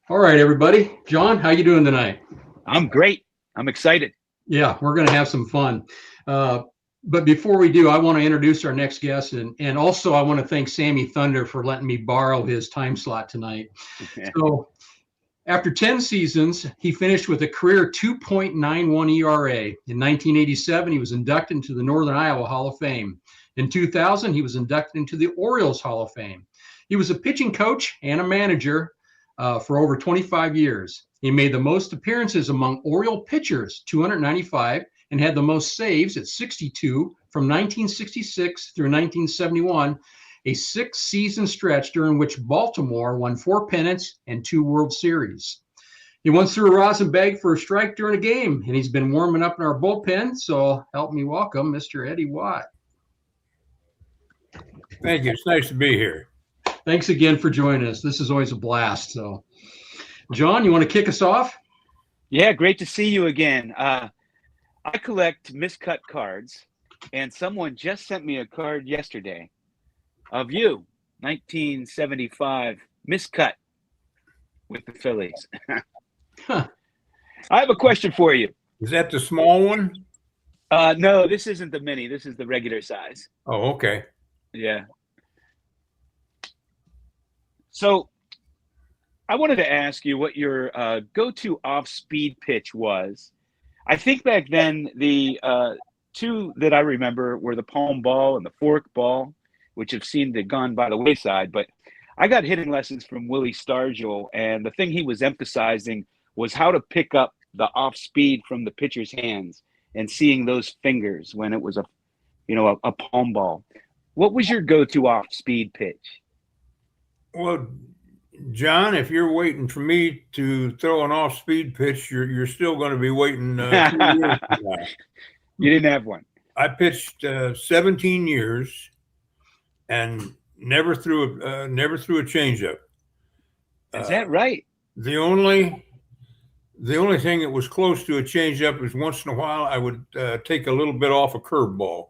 All right, everybody. John, how you doing tonight? I'm great. I'm excited. Yeah, we're going to have some fun. Uh, but before we do, I want to introduce our next guest, and also I want to thank Sammy Thunder for letting me borrow his time slot tonight. So, after 10 seasons, he finished with a career 2.91 ERA. In 1987, he was inducted into the Northern Iowa Hall of Fame. In 2000, he was inducted into the Orioles Hall of Fame. He was a pitching coach and a manager for over 25 years. He made the most appearances among Oriole pitchers, 295, and had the most saves at 62 from 1966 through 1971, a 6-season stretch during which Baltimore won 4 pennants and 2 World Series. He once threw a rosin bag for a strike during a game, and he's been warming up in our bullpen. So help me welcome Mr. Eddie Watt. Thank you. It's nice to be here. Thanks again for joining us. This is always a blast. So, John, you want to kick us off? Yeah, great to see you again. I collect miscut cards, and someone just sent me a card yesterday of you, 1975, miscut with the Phillies. Huh. I have a question for you. Is that the small one? No, this isn't the mini. This is the regular size. Oh, okay. Yeah. So I wanted to ask you what your go-to off-speed pitch was. I think back then the two that I remember were the palm ball and the fork ball, which have seemed to have gone by the wayside. But I got hitting lessons from Willie Stargell, and the thing he was emphasizing was how to pick up the off-speed from the pitcher's hands and seeing those fingers when it was a palm ball. What was your go-to off-speed pitch? Well, John, if you're waiting for me to throw an off-speed pitch, you're still going to be waiting 2 years from now. You didn't have one. I pitched 17 years and never threw a changeup. Is that right? The only thing that was close to a changeup is once in a while I would take a little bit off a curveball.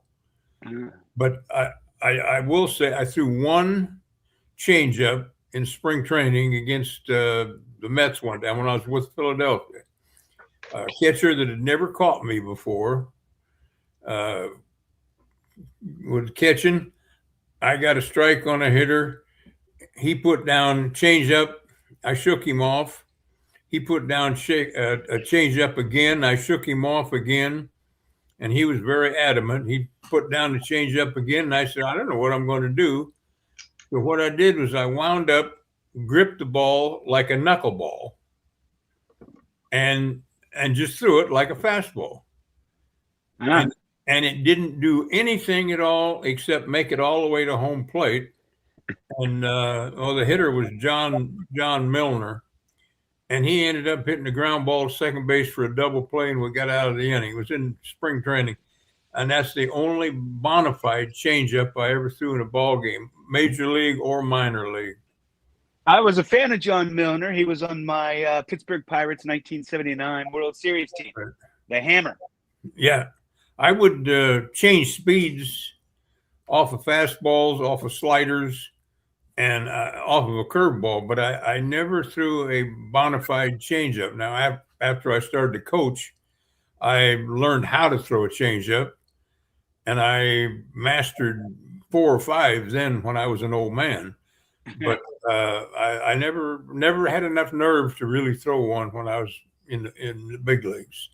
But I will say I threw one changeup in spring training against the Mets one time when I was with Philadelphia. A catcher that had never caught me before was catching. I got a strike on a hitter. He put down changeup. I shook him off. He put down a changeup again. I shook him off again. And he was very adamant. He put down the changeup again. And I said, I don't know what I'm going to do. So what I did was I wound up, gripped the ball like a knuckleball, and just threw it like a fastball. And it didn't do anything at all except make it all the way to home plate. And the hitter was John Milner, and he ended up hitting the ground ball to second base for a double play, and we got out of the inning. It was in spring training. And that's the only bona fide changeup I ever threw in a ball game, major league or minor league. I was a fan of John Milner. He was on my Pittsburgh Pirates 1979 World Series team, the Hammer. Yeah. I would change speeds off of fastballs, off of sliders, and off of a curveball, but I never threw a bona fide changeup. Now, after I started to coach, I learned how to throw a changeup. And I mastered 4 or 5 then when I was an old man, but I never had enough nerve to really throw one when I was in the big leagues.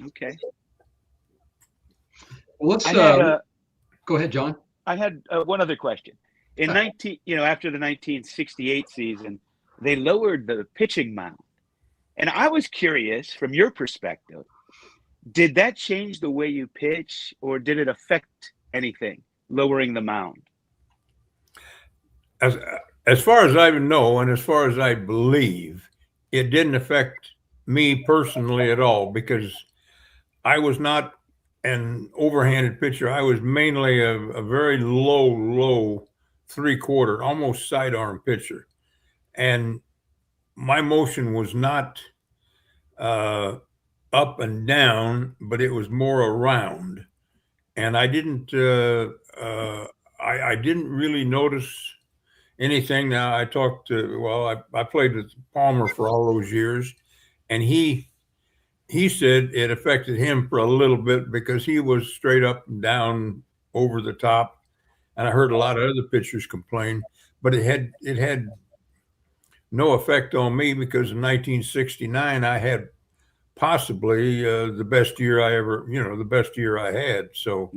Okay. Let's go ahead, John. I had one other question. After the 1968 season, they lowered the pitching mound, and I was curious from your perspective. Did that change the way you pitch, or did it affect anything, lowering the mound? As far as I know, and as far as I believe, it didn't affect me personally at all because I was not an overhanded pitcher. I was mainly a very low 3/4, almost sidearm pitcher. And my motion was not up and down, but it was more around. And I didn't really notice anything. Now I talked to, well, I played with Palmer for all those years, and he said it affected him for a little bit because he was straight up and down over the top. And I heard a lot of other pitchers complain, but it had no effect on me because in 1969 I had possibly the best year I ever, the best year I had. So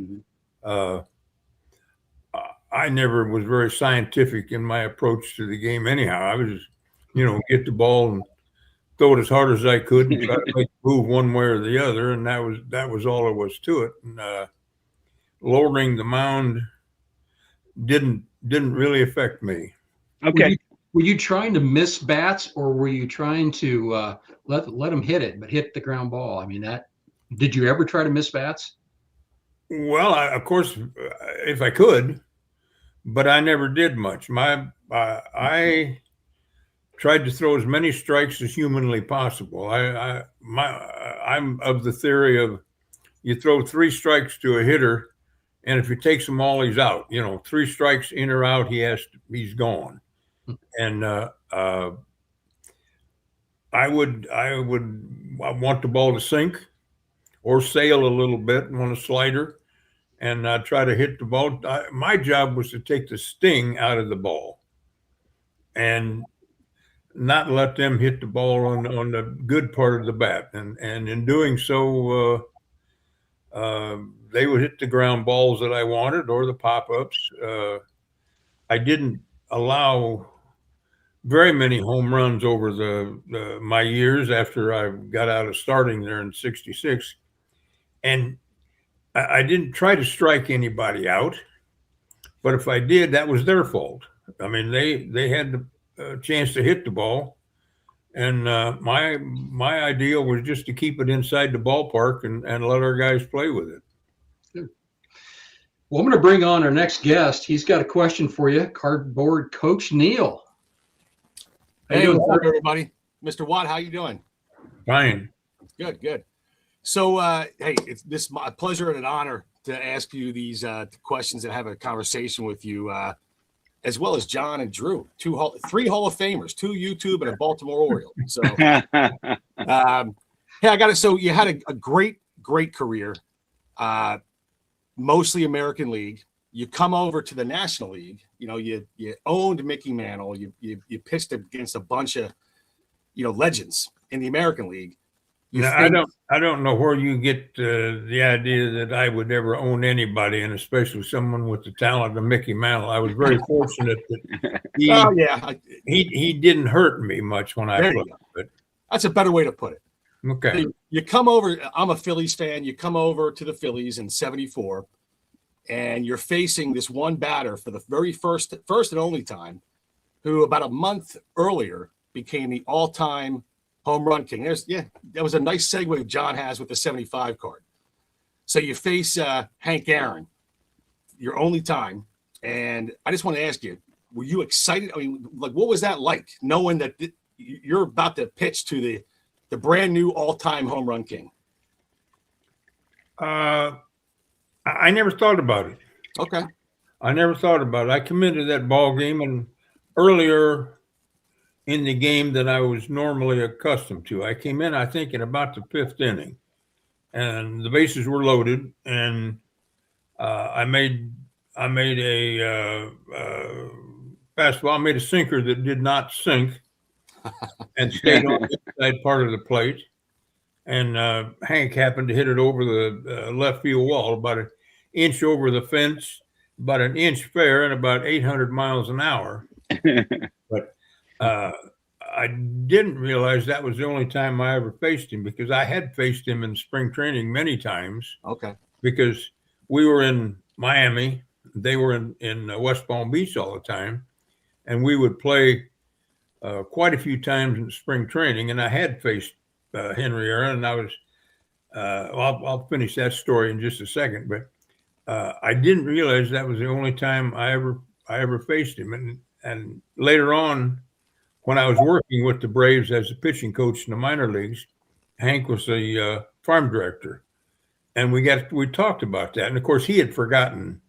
I never was very scientific in my approach to the game. Anyhow, I was just, get the ball and throw it as hard as I could and try to make it move one way or the other, and that was all there was to it. And lowering the mound didn't really affect me. Okay. Were you trying to miss bats, or were you trying to let them hit it, but hit the ground ball? I mean, did you ever try to miss bats? Well, of course, if I could, but I never did much. I tried to throw as many strikes as humanly possible. I'm of the theory of you throw 3 strikes to a hitter, and if he takes them all, he's out. 3 strikes in or out, he's gone. And I want the ball to sink or sail a little bit on a slider, and try to hit the ball. My job was to take the sting out of the ball and not let them hit the ball on the good part of the bat. And in doing so, they would hit the ground balls that I wanted or the pop-ups. I didn't allow very many home runs over my years after I got out of starting there in '66. And I didn't try to strike anybody out, but if I did, that was their fault. I mean, they had the chance to hit the ball, and my idea was just to keep it inside the ballpark and let our guys play with it. Good. Well, I'm going to bring on our next guest. He's got a question for you, Cardboard Coach Neil. Hey, what's up, everybody? Mr. Watt, how you doing? Fine. Good. So, hey, it's my pleasure and an honor to ask you these questions and have a conversation with you, as well as John and Drew, 3 Hall of Famers, 2 YouTube and a Baltimore Oriole. So, hey, I got it. So you had a great career, mostly American League. You come over to the National League. You owned Mickey Mantle. You pitched against a bunch of, legends in the American League. I don't know where you get the idea that I would ever own anybody, and especially someone with the talent of Mickey Mantle. I was very fortunate that he didn't hurt me much when I played. But that's a better way to put it. Okay. So you come over. I'm a Phillies fan. You come over to the Phillies in '74. And you're facing this one batter for the very first and only time, who about a month earlier became the all-time home run king. That was a nice segue John has with the 75 card. So you face Hank Aaron, your only time. And I just want to ask you, were you excited? I mean, like, what was that like, knowing that you're about to pitch to the brand new all-time home run king? I never thought about it. Okay. I never thought about it. I committed that ball game and earlier in the game than I was normally accustomed to. I came in, I think, in about the 5th inning, and the bases were loaded, and I made a fastball. I made a sinker that did not sink and stayed on the inside part of the plate. And Hank happened to hit it over the left field wall, about an inch over the fence, about an inch fair, and about 800 miles an hour. But I didn't realize that was the only time I ever faced him, because I had faced him in spring training many times. Okay. Because we were in Miami, they were in West Palm Beach all the time, and we would play quite a few times in spring training, and I had faced Henry Aaron, and I was I'll finish that story in just a second, but I didn't realize that was the only time I ever faced him. And later on, when I was working with the Braves as a pitching coach in the minor leagues, Hank was the farm director, and we talked about that. And of course, he had forgotten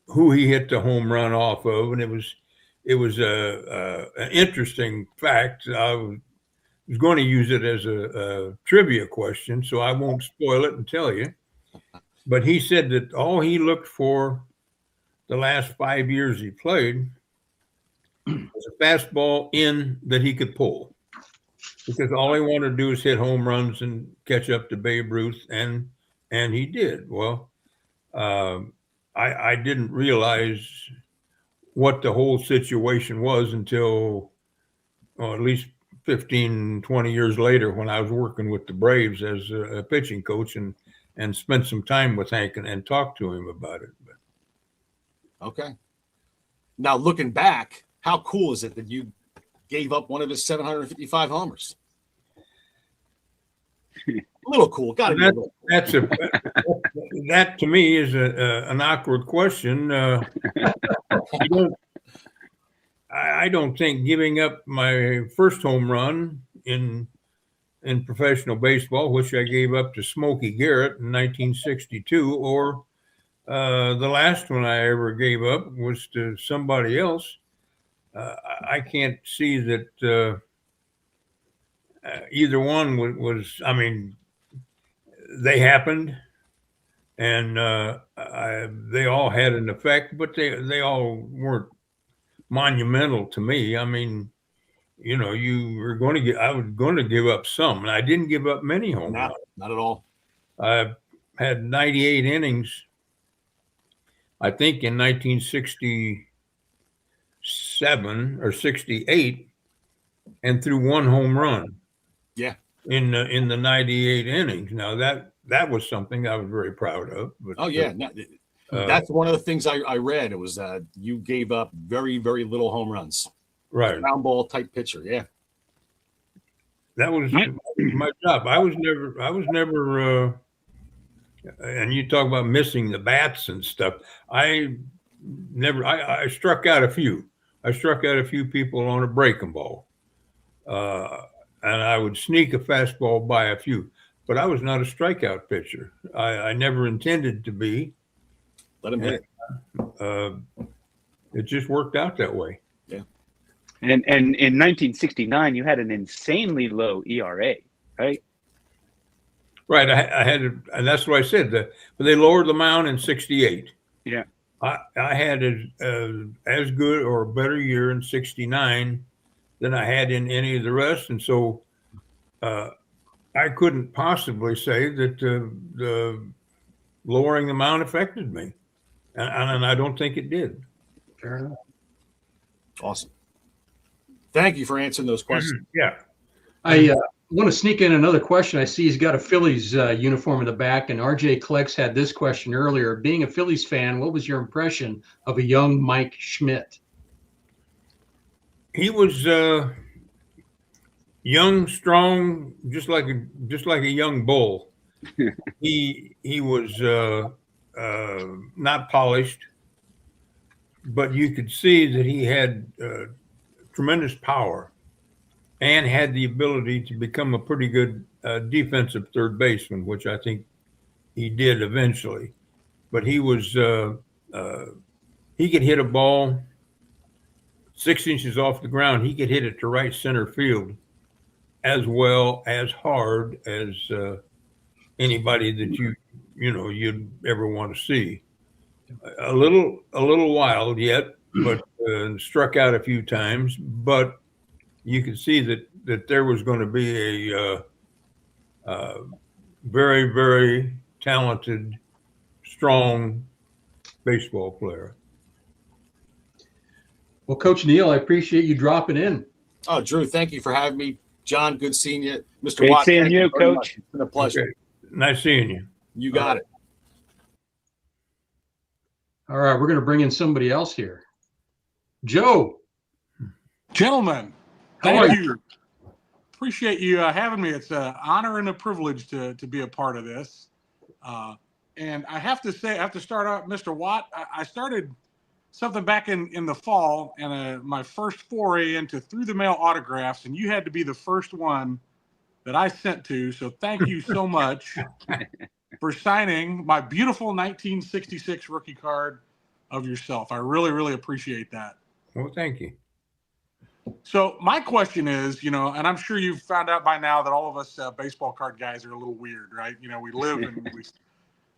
who he hit the home run off of, and it an interesting fact. I was going to use it as a trivia question, so I won't spoil it and tell you. But he said that all he looked for the last 5 years he played was a fastball in that he could pull, because all he wanted to do is hit home runs and catch up to Babe Ruth, and he did. Well, I didn't realize what the whole situation was until at least 15, 20 years later, when I was working with the Braves as a pitching coach and spent some time with Hank and talked to him about it. Okay. Now, looking back, how cool is it that you gave up one of his 755 homers? A little cool. Got to be a little cool. That to me is an awkward question. I don't think giving up my first home run in professional baseball, which I gave up to Smokey Garrett in 1962, or the last one I ever gave up was to somebody else. I can't see that either one was. I mean, they happened, and they all had an effect, but they all weren't monumental to me. I mean, you know, I was going to give up some, and I didn't give up many home runs. Not at all. I had 98 innings, I think, in 1967 or 68, and threw one home run. Yeah. In the 98 innings. Now that was something I was very proud of. But, that's one of the things I read. It was you gave up very, very little home runs. Right. Ground ball type pitcher. Yeah. That was my job. I was never and you talk about missing the bats and stuff. I struck out a few. I struck out a few people on a breaking ball. And I would sneak a fastball by a few, but I was not a strikeout pitcher. I never intended to be. Let him hit. It just worked out that way. Yeah. And in 1969, you had an insanely low ERA, right? Right. I had, and that's what I said. But they lowered the mound in 68. Yeah. I had as good or a better year in 69 than I had in any of the rest, and so I couldn't possibly say that the lowering the mound affected me, and I don't think it did. Fair enough. Awesome. Thank you for answering those questions. Yeah. I want to sneak in another question. I see he's got a Phillies uniform in the back, and RJ Klex had this question earlier. Being a Phillies fan, what was your impression of a young Mike Schmidt? He was young, strong, just like a young bull. He was not polished, but you could see that he had tremendous power and had the ability to become a pretty good defensive third baseman, which I think he did eventually. But he was he could hit a ball 6 inches off the ground. He could hit it to right center field as well as hard as anybody that you'd ever want to see. A little wild yet, but struck out a few times. But you could see that there was going to be a very, very talented, strong baseball player. Well, Coach Neal, I appreciate you dropping in. Oh, Drew, thank you for having me. John, good seeing you. Mr. Great Watt, seeing you, Coach. It's been a pleasure. Okay. Nice seeing you. You got it. All right, we're going to bring in somebody else here. Joe. Gentlemen, How are thank you. Appreciate you having me. It's an honor and a privilege to be a part of this. And I have to say, I have to start out, Mr. Watt. I started something back in the fall, and my first foray into through the mail autographs, and you had to be the first one that I sent to. So thank you so much for signing my beautiful 1966 rookie card of yourself. I really, really appreciate that. Well, thank you. So my question is, and I'm sure you've found out by now that all of us baseball card guys are a little weird, right? We live and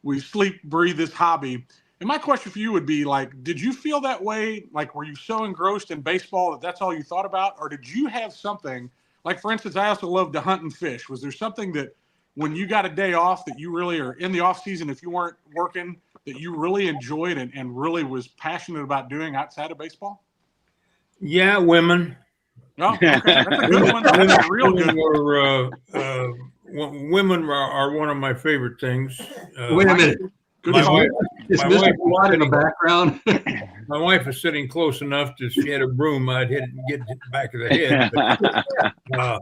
we sleep, breathe this hobby. And my question for you would be like, did you feel that way? Like, were you so engrossed in baseball that that's all you thought about? Or did you have something like, for instance, I also love to hunt and fish. Was there something that when you got a day off that you really, or in the off season, if you weren't working, that you really enjoyed and really was passionate about doing outside of baseball? Yeah, women. Oh, okay. That's a good one. That's a real good one. Women are one of my favorite things. Wait a minute. My wife, is Mr. Watt in the background? My wife is sitting close enough that if she had a broom, I'd get the back of the head. But,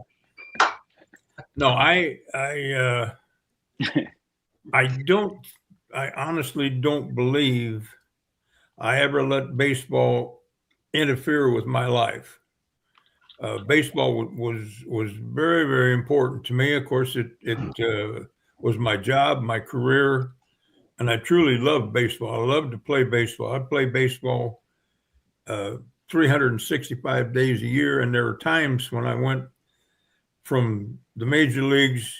no, I honestly don't believe I ever let baseball interfere with my life. Baseball was very, very important to me. Of course, it was my job, my career, and I truly loved baseball. I loved to play baseball. I played baseball 365 days a year, and there were times when I went from the major leagues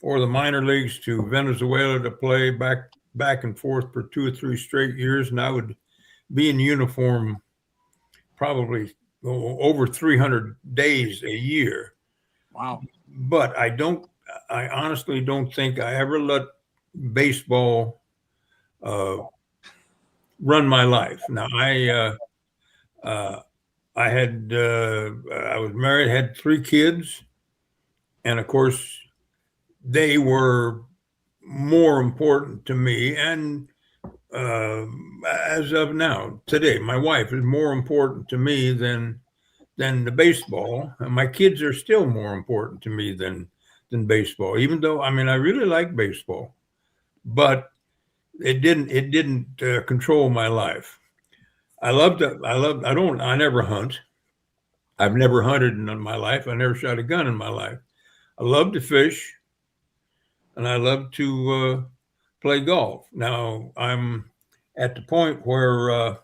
or the minor leagues to Venezuela to play back and forth for 2 or 3 straight years, and I would be in uniform probably over 300 days a year. Wow. But I honestly don't think I ever let baseball run my life. Now I was married, had 3 kids, and of course they were more important to me. And as of now, today, my wife is more important to me than the baseball, and my kids are still more important to me than baseball. Even though, I really like baseball, but it didn't control my life. I never hunt. I've never hunted in my life. I never shot a gun in my life. I love to fish, and I love to play golf. Now I'm at the point where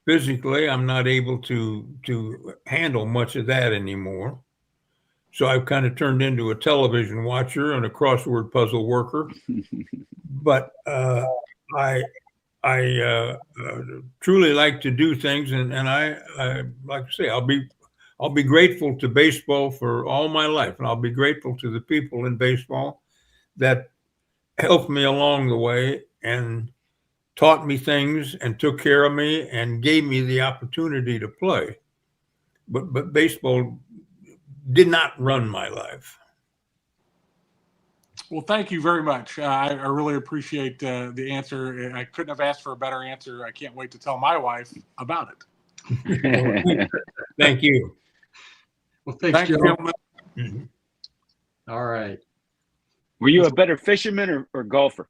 physically I'm not able to handle much of that anymore. So I've kind of turned into a television watcher and a crossword puzzle worker. But I truly like to do things, and I like to say I'll be grateful to baseball for all my life, and I'll be grateful to the people in baseball that helped me along the way and taught me things and took care of me and gave me the opportunity to play. But baseball did not run my life. Well, thank you very much. I really appreciate the answer. I couldn't have asked for a better answer. I can't wait to tell my wife about it. Thank you. Well, thanks, Joe. gentlemen. Mm-hmm. All right. Were you a better fisherman or golfer?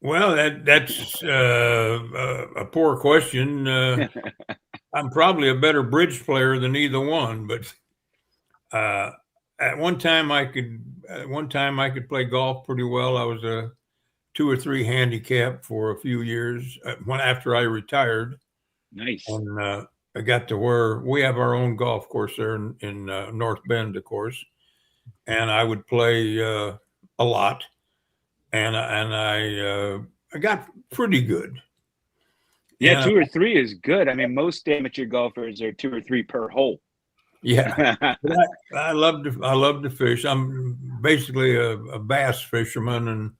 Well, that's a poor question. I'm probably a better bridge player than either one, but at one time I could play golf pretty well. I was a 2 or 3 handicap for a few years after I retired. Nice. And I got to where we have our own golf course there in North Bend, of course, and I would play a lot, and I got pretty good. Yeah, 2 or 3 is good. Most amateur golfers are 2 or 3 per hole. Yeah, I love to fish. I'm basically a bass fisherman, and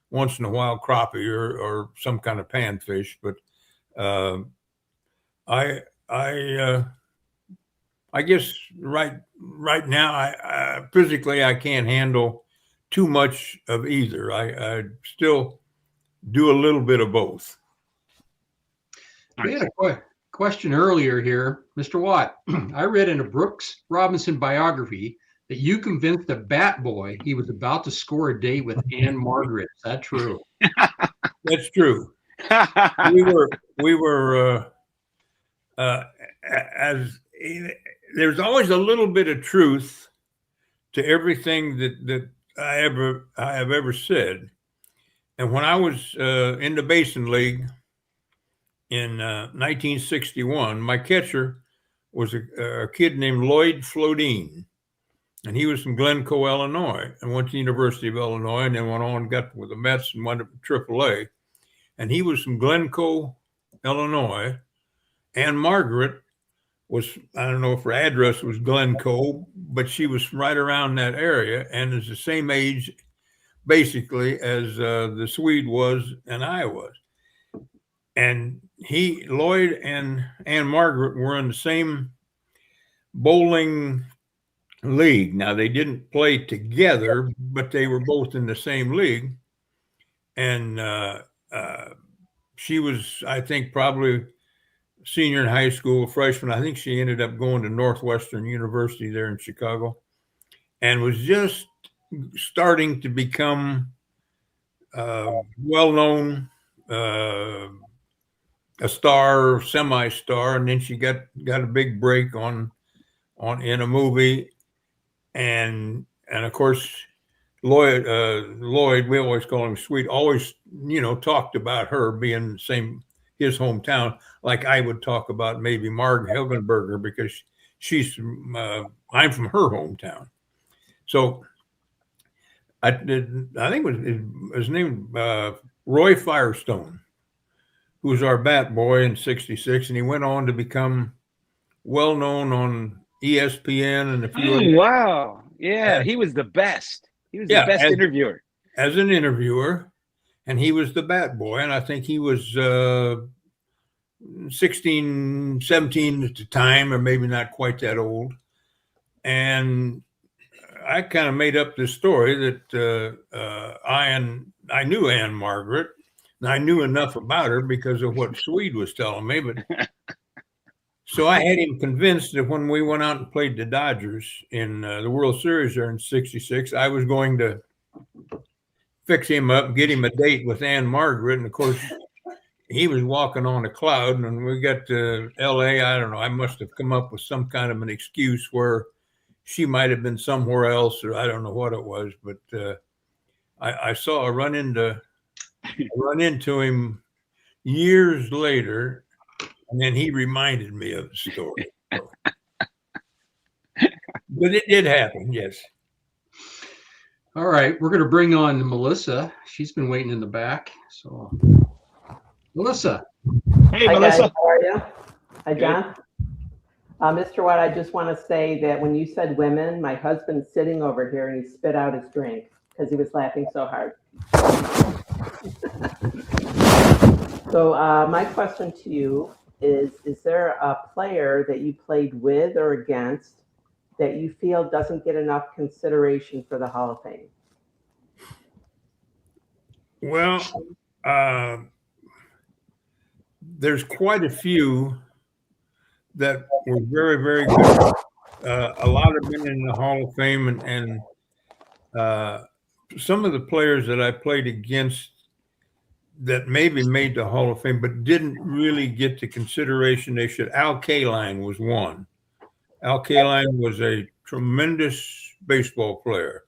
once in a while crappie or some kind of panfish. But I guess right now I physically I can't handle too much of either. I still do a little bit of both. We had a question earlier here, Mr. Watt. I read in a Brooks Robinson biography that you convinced a bat boy he was about to score a date with Anne Margaret. Is that true? That's true. We were as there's always a little bit of truth to everything that I have ever said. And when I was in the Basin League, in 1961. My catcher was a kid named Lloyd Flodine, and he was from Glencoe, Illinois, and went to the University of Illinois, and then went on and got with the Mets and went up to AAA. And he was from Glencoe, Illinois. And Margaret was, I don't know if her address was Glencoe, but she was right around that area and is the same age, basically, as the Swede was and I was. And Lloyd and Margaret were in the same bowling league. Now, they didn't play together, but they were both in the same league. And she was, I think, probably senior in high school, freshman. I think she ended up going to Northwestern University there in Chicago, and was just starting to become well-known, a star, semi-star, and then she got a big break in a movie, and of course Lloyd, we always call him Sweet, always talked about her being his hometown, like I would talk about maybe Marg Helgenberger, because I'm from her hometown. So I think his name Roy Firestone, who was our bat boy in '66, and he went on to become well known on ESPN and a few. Oh, wow! Yeah, he was the best. He was the best interviewer. As an interviewer, and he was the bat boy, and I think he was 16, 17 at the time, or maybe not quite that old. And I kind of made up this story that I knew Ann Margaret, and I knew enough about her because of what Swede was telling me. But so I had him convinced that when we went out and played the Dodgers in the World Series there in '66, I was going to fix him up, get him a date with Ann Margaret. And of course, he was walking on a cloud. And when we got to LA, I don't know, I must have come up with some kind of an excuse where she might have been somewhere else, or I don't know what it was. But I run into him years later, and then he reminded me of the story. But it did happen, yes. All right, we're going to bring on Melissa. She's been waiting in the back. So, Melissa. Hey, Hi, Melissa. guys. How are you? Hi, John. Mr. Watt, I just want to say that when you said women, my husband's sitting over here and he spit out his drink because he was laughing so hard. So my question to you is there a player that you played with or against that you feel doesn't get enough consideration for the Hall of Fame? Well, there's quite a few that were very, very good. A lot have been in the Hall of Fame, and some of the players that I played against that maybe made the Hall of Fame but didn't really get the consideration they should. Al Kaline was one. Al Kaline was a tremendous baseball player.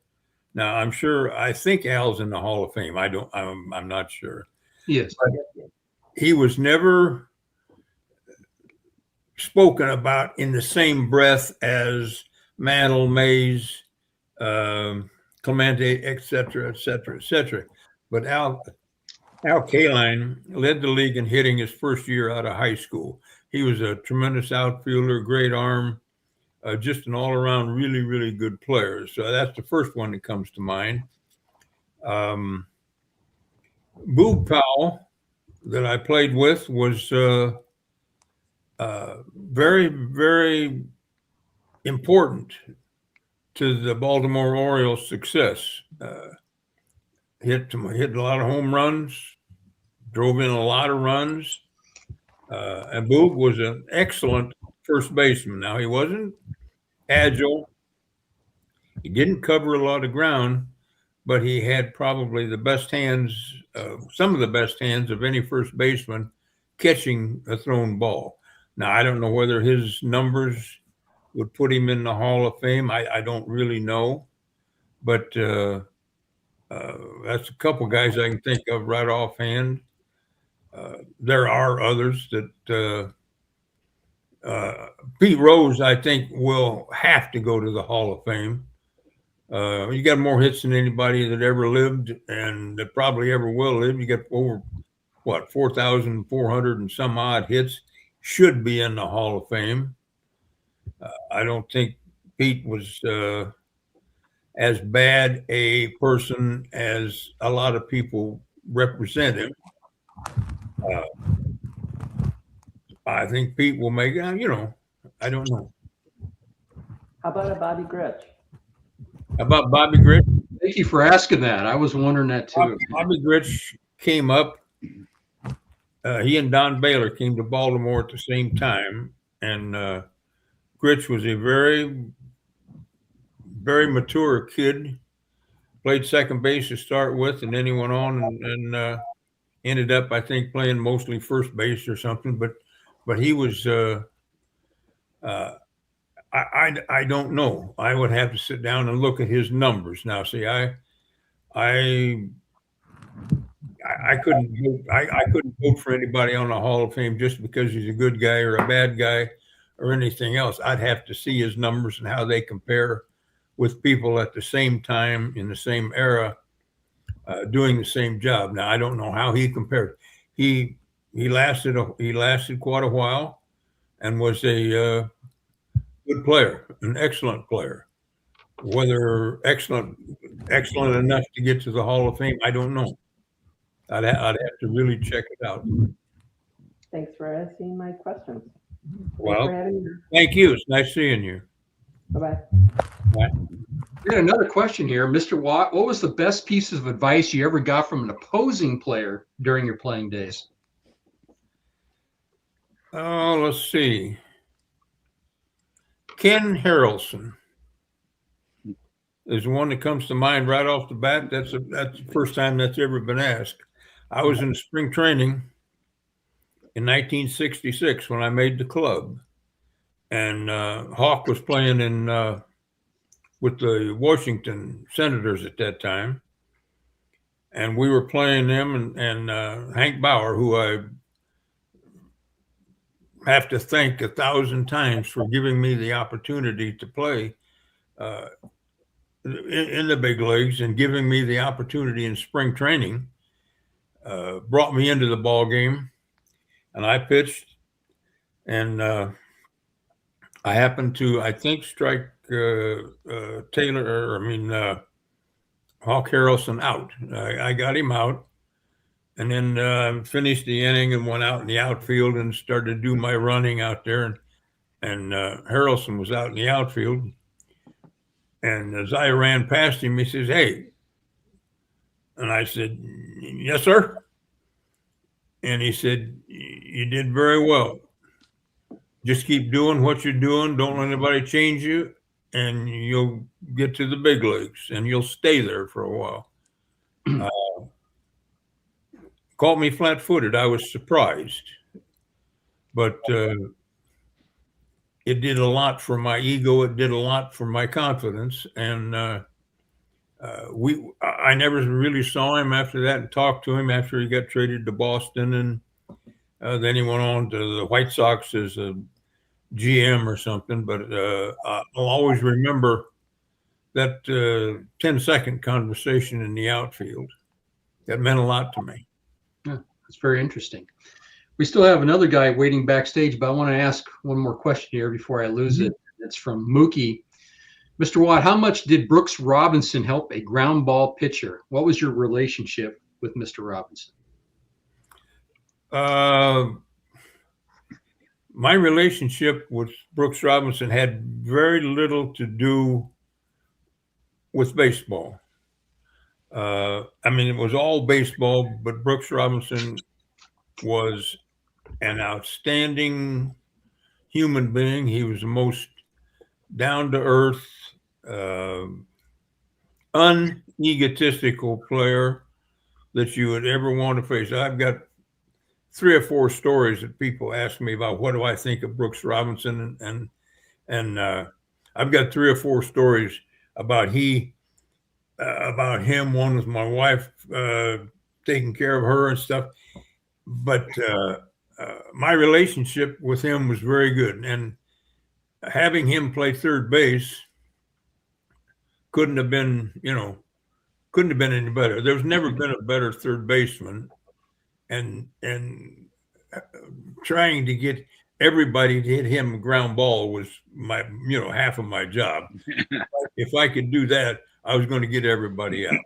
Now, I think Al's in the Hall of Fame. I'm not sure. Yes. But he was never spoken about in the same breath as Mantle, Mays, Clemente, et cetera, et cetera, et cetera. But Al Kaline led the league in hitting his first year out of high school. He was a tremendous outfielder, great arm, just an all-around really, really good player. So that's the first one that comes to mind. Boog Powell, that I played with, was very, very important to the Baltimore Orioles' success. Hit a lot of home runs, drove in a lot of runs. And Boog was an excellent first baseman. Now, he wasn't agile. He didn't cover a lot of ground, but he had probably the best hands, some of the best hands of any first baseman catching a thrown ball. Now, I don't know whether his numbers would put him in the Hall of Fame. I don't really know, but that's a couple guys I can think of right offhand. There are others that Pete Rose, I think, will have to go to the Hall of Fame. You got more hits than anybody that ever lived and that probably ever will live. You got over, 4,400 and some odd hits. Should be in the Hall of Fame. I don't think Pete was as bad a person as a lot of people represent him. I think Pete will make it. I don't know. How about a Bobby Grich? How about Bobby Grich? Thank you for asking that. I was wondering that too. Bobby Grich came up. He and Don Baylor came to Baltimore at the same time, and Grich was a very, very mature kid. Played second base to start with, and then he went on and ended up, I think, playing mostly first base or something. But he was. I don't know. I would have to sit down and look at his numbers now. See, I couldn't vote for anybody on the Hall of Fame just because he's a good guy or a bad guy or anything else. I'd have to see his numbers and how they compare with people at the same time in the same era doing the same job. Now I don't know how he compared. He lasted quite a while and was a good player, an excellent player. Whether excellent enough to get to the Hall of Fame, I don't know. I'd have to really check it out. Thanks for asking my questions. Well, Thanks for having me. thank you. It's nice seeing you. Bye-bye. Bye. We had another question here. Mr. Watt, what was the best piece of advice you ever got from an opposing player during your playing days? Oh, let's see. Ken Harrelson is one that comes to mind right off the bat. That's the first time that's ever been asked. I was in spring training in 1966 when I made the club, and Hawk was playing in with the Washington Senators at that time, and we were playing them and Hank Bauer, who I have to thank 1,000 times for giving me the opportunity to play in the big leagues and giving me the opportunity in spring training, brought me into the ball game, and I pitched, and I happened to, I think, strike Hawk Harrelson out. I got him out, and then finished the inning and went out in the outfield and started to do my running out there, and Harrelson was out in the outfield. And as I ran past him, he says, "Hey," and I said, "Yes, sir." And he said, "You did very well. Just keep doing what you're doing. Don't let anybody change you, and you'll get to the big leagues, and you'll stay there for a while." Caught me flat-footed. I was surprised, but it did a lot for my ego. It did a lot for my confidence, and I never really saw him after that and talked to him after he got traded to Boston, and then he went on to the White Sox as a GM or something. But I'll always remember that 10-second conversation in the outfield. That meant a lot to me. Yeah, that's very interesting. We still have another guy waiting backstage, but I want to ask one more question here before I lose it. It's from Mookie. Mr. Watt, how much did Brooks Robinson help a ground ball pitcher? What was your relationship with Mr. Robinson? My relationship with Brooks Robinson had very little to do with baseball. It was all baseball, but Brooks Robinson was an outstanding human being. He was the most down-to-earth, unegotistical player that you would ever want to face. I've got 3 or 4 stories that people ask me about what do I think of Brooks Robinson, and I've got 3 or 4 stories about him. One with my wife taking care of her and stuff. but my relationship with him was very good, and having him play third base couldn't have been any better. There's never been a better third baseman, and trying to get everybody to hit him a ground ball was my half of my job. If I could do that, I was going to get everybody out.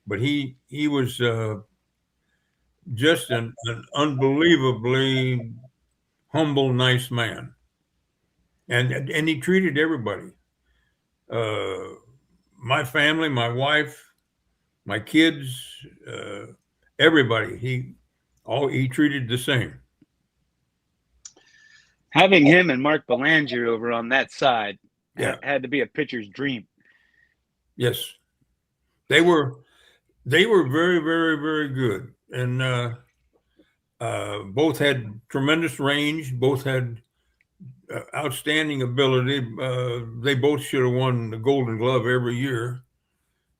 But he was just an unbelievably humble, nice man, and he treated everybody. My family, my wife, my kids, everybody. He treated the same. Having him and Mark Belanger over on that side had to be a pitcher's dream. Yes, they were very, very, very good, and both had tremendous range. Both had outstanding ability. They both should have won the Golden Glove every year.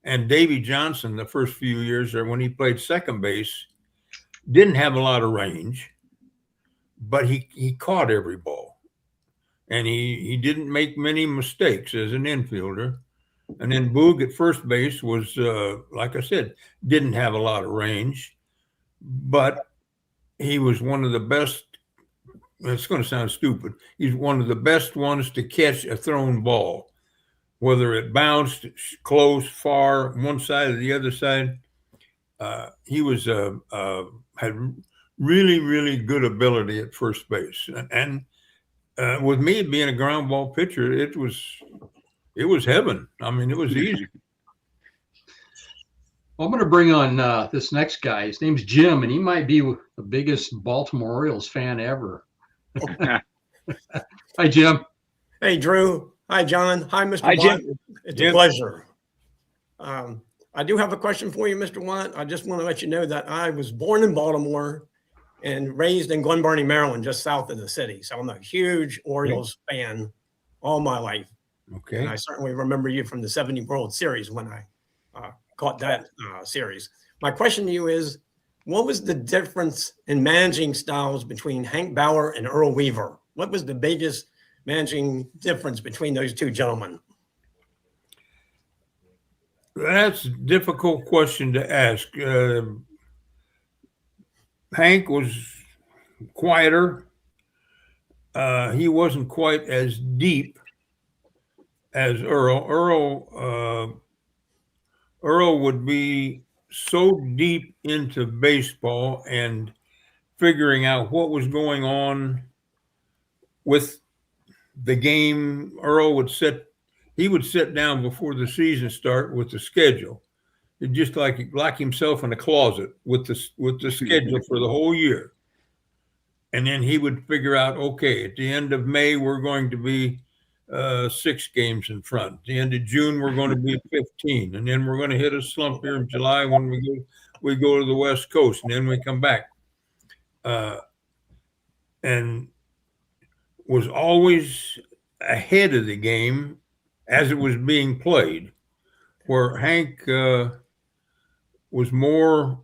And Davy Johnson, the first few years when he played second base, didn't have a lot of range, but he caught every ball, and he didn't make many mistakes as an infielder. And then Boog at first base was, like I said, didn't have a lot of range, but he was one of the best. It's going to sound stupid. He's one of the best ones to catch a thrown ball, whether it bounced close, far, one side or the other side. He was had really, really good ability at first base, and with me being a ground ball pitcher, it was heaven. I mean, it was easy. Well, I'm going to bring on this next guy. His name's Jim, and he might be the biggest Baltimore Orioles fan ever. Hi, Jim. Hey, Drew. Hi, John. Hi, Mr. Hi, Watt. Jim. It's a pleasure. I do have a question for you, Mr. Watt. I just want to let you know that I was born in Baltimore and raised in Glen Burnie, Maryland, just south of the city. So I'm a huge Orioles fan all my life. Okay. And I certainly remember you from the 70 World Series when I caught that series. My question to you is, what was the difference in managing styles between Hank Bauer and Earl Weaver? What was the biggest managing difference between those two gentlemen? That's a difficult question to ask. Hank was quieter. He wasn't quite as deep as Earl. Earl would be so deep into baseball and figuring out what was going on with the game. Earl would sit down before the season start with the schedule. It just like himself in a closet with the schedule for the whole year. And then he would figure out, okay, at the end of May, we're going to be 6 games in front. At the end of June, we're going to be 15. And then we're going to hit a slump here in July when we go to the West Coast, and then we come back. And was always ahead of the game as it was being played, where Hank was more,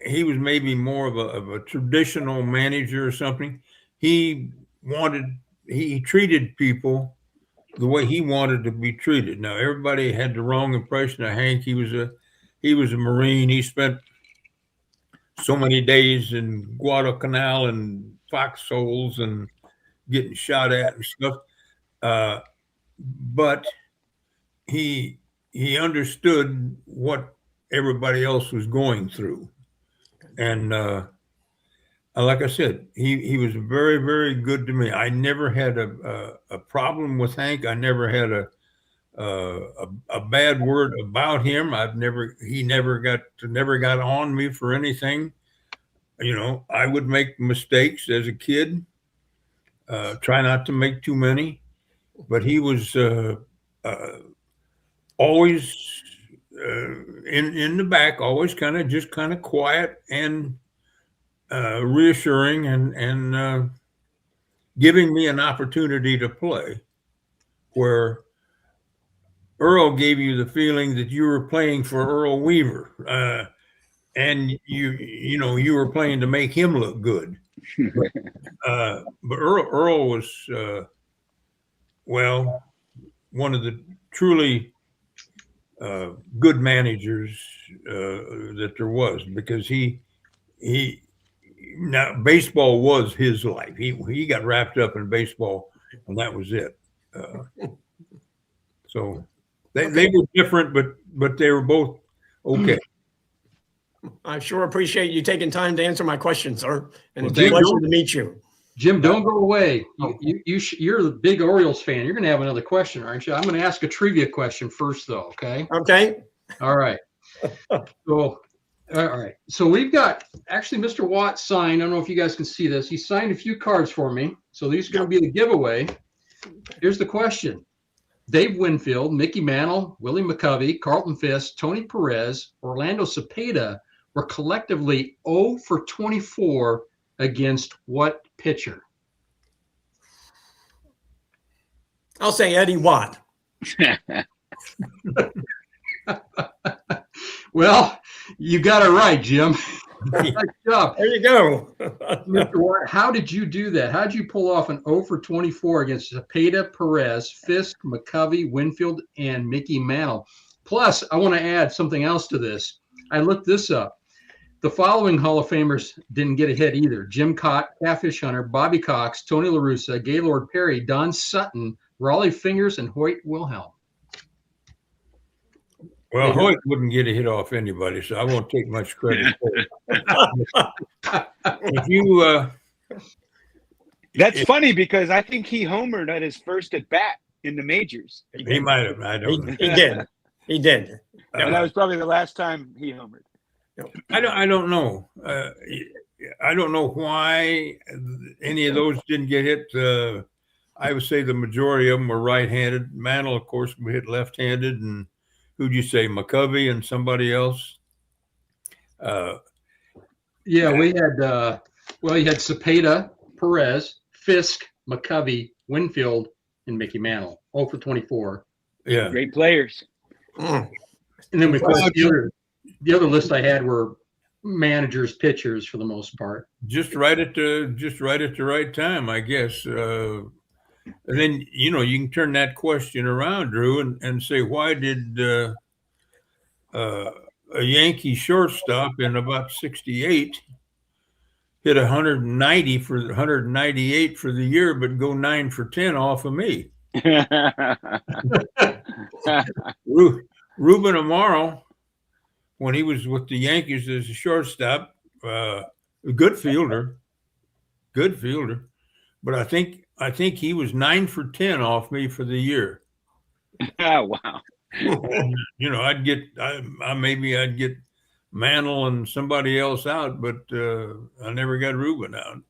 he was maybe more of a traditional manager or something. He treated people the way he wanted to be treated. Now, everybody had the wrong impression of Hank. He was a Marine. He spent so many days in Guadalcanal and foxholes and getting shot at and stuff. But he understood what everybody else was going through. And like I said, he was very, very good to me. I never had a problem with Hank. I never had a bad word about him. He never got on me for anything. You know, I would make mistakes as a kid. Try not to make too many, but he was always in the back, always kind of quiet and reassuring and giving me an opportunity to play, where Earl gave you the feeling that you were playing for Earl Weaver. and you were playing to make him look good. But Earl was well, one of the truly good managers that there was, because he now baseball was his life. He got wrapped up in baseball, and that was it. So they were different, but they were both okay. I sure appreciate you taking time to answer my question, sir. And it's Jim, a pleasure to meet you. Jim, don't go away. You're the big Orioles fan. You're going to have another question, aren't you? I'm going to ask a trivia question first, though. Okay. Okay. All right. So, all right. So we've got actually Mr. Watt signed. I don't know if you guys can see this. He signed a few cards for me. So these are going to be the giveaway. Here's the question. Dave Winfield, Mickey Mantle, Willie McCovey, Carlton Fisk, Tony Perez, Orlando Cepeda were collectively 0 for 24 against what pitcher? I'll say Eddie Watt. Well, you got it right, Jim. Nice job. There you go. Mr. Watt, how did you do that? How did you pull off an 0 for 24 against Cepeda, Perez, Fisk, McCovey, Winfield, and Mickey Mantle? Plus, I want to add something else to this. I looked this up. The following Hall of Famers didn't get a hit either. Jim Cott, Catfish Hunter, Bobby Cox, Tony La Russa, Gaylord Perry, Don Sutton, Raleigh Fingers, and Hoyt Wilhelm. Well, Hoyt wouldn't get a hit off anybody, so I won't take much credit for it. If you, That's funny because I think he homered at his first at bat in the majors. he might have. I don't know. He did. He did. And that was probably the last time he homered. I don't know. I don't know why any of those didn't get hit. I would say the majority of them were right-handed. Mantle, of course, we hit left-handed, and who'd you say, McCovey and somebody else? Yeah, we had you had Cepeda, Perez, Fisk, McCovey, Winfield, and Mickey Mantle. 0 for 24. Yeah. Great players. And then of course the other list I had were managers, pitchers for the most part. Just right at the right time, I guess. And then you can turn that question around, Drew, and say, why did a Yankee shortstop in about 68 hit 198 for the year, but go 9 for 10 off of me? Ruben Amaro, when he was with the Yankees as a shortstop, a good fielder, but I think he was 9 for 10 off me for the year. Oh, wow. I'd get Mantle and somebody else out, but I never got Ruben out.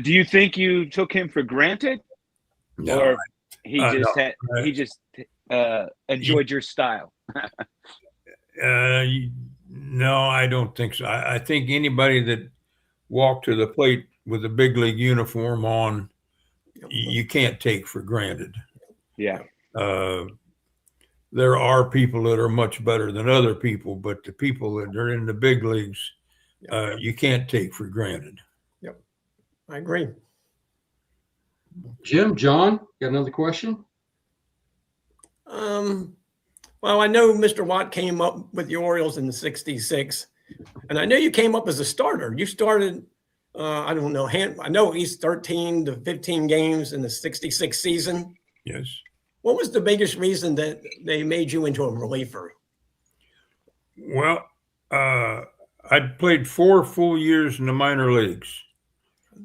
Do you think you took him for granted, or he just enjoyed your style? No, I don't think so. I think anybody that walked to the plate with a big league uniform on, you can't take for granted. Yeah. There are people that are much better than other people, but the people that are in the big leagues, you can't take for granted. Yep, I agree. Jim, John, got another question? Well, I know Mr. Watt came up with the Orioles in the '66, and I know you came up as a starter. You started, I don't know, I know at least 13 to 15 games in the '66 season. Yes. What was the biggest reason that they made you into a reliever? Well, I'd played 4 full years in the minor leagues,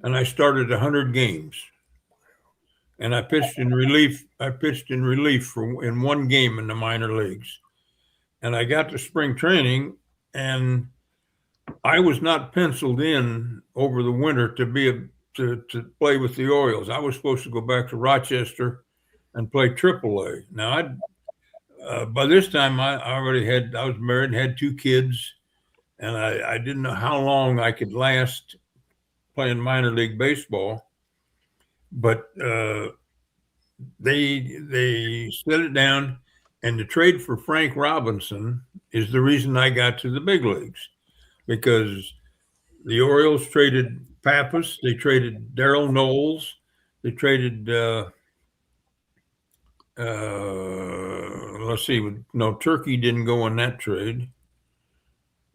and I started 100 games. And I pitched in relief. In one game in the minor leagues, and I got to spring training, and I was not penciled in over the winter to play with the Orioles. I was supposed to go back to Rochester and play AAA. Now, by this time I was married and had 2 kids, and I didn't know how long I could last playing minor league baseball. But they set it down, and the trade for Frank Robinson is the reason I got to the big leagues. because the Orioles traded Pappas, they traded Darrell Knowles, they traded let's see, no, Turkey didn't go on that trade.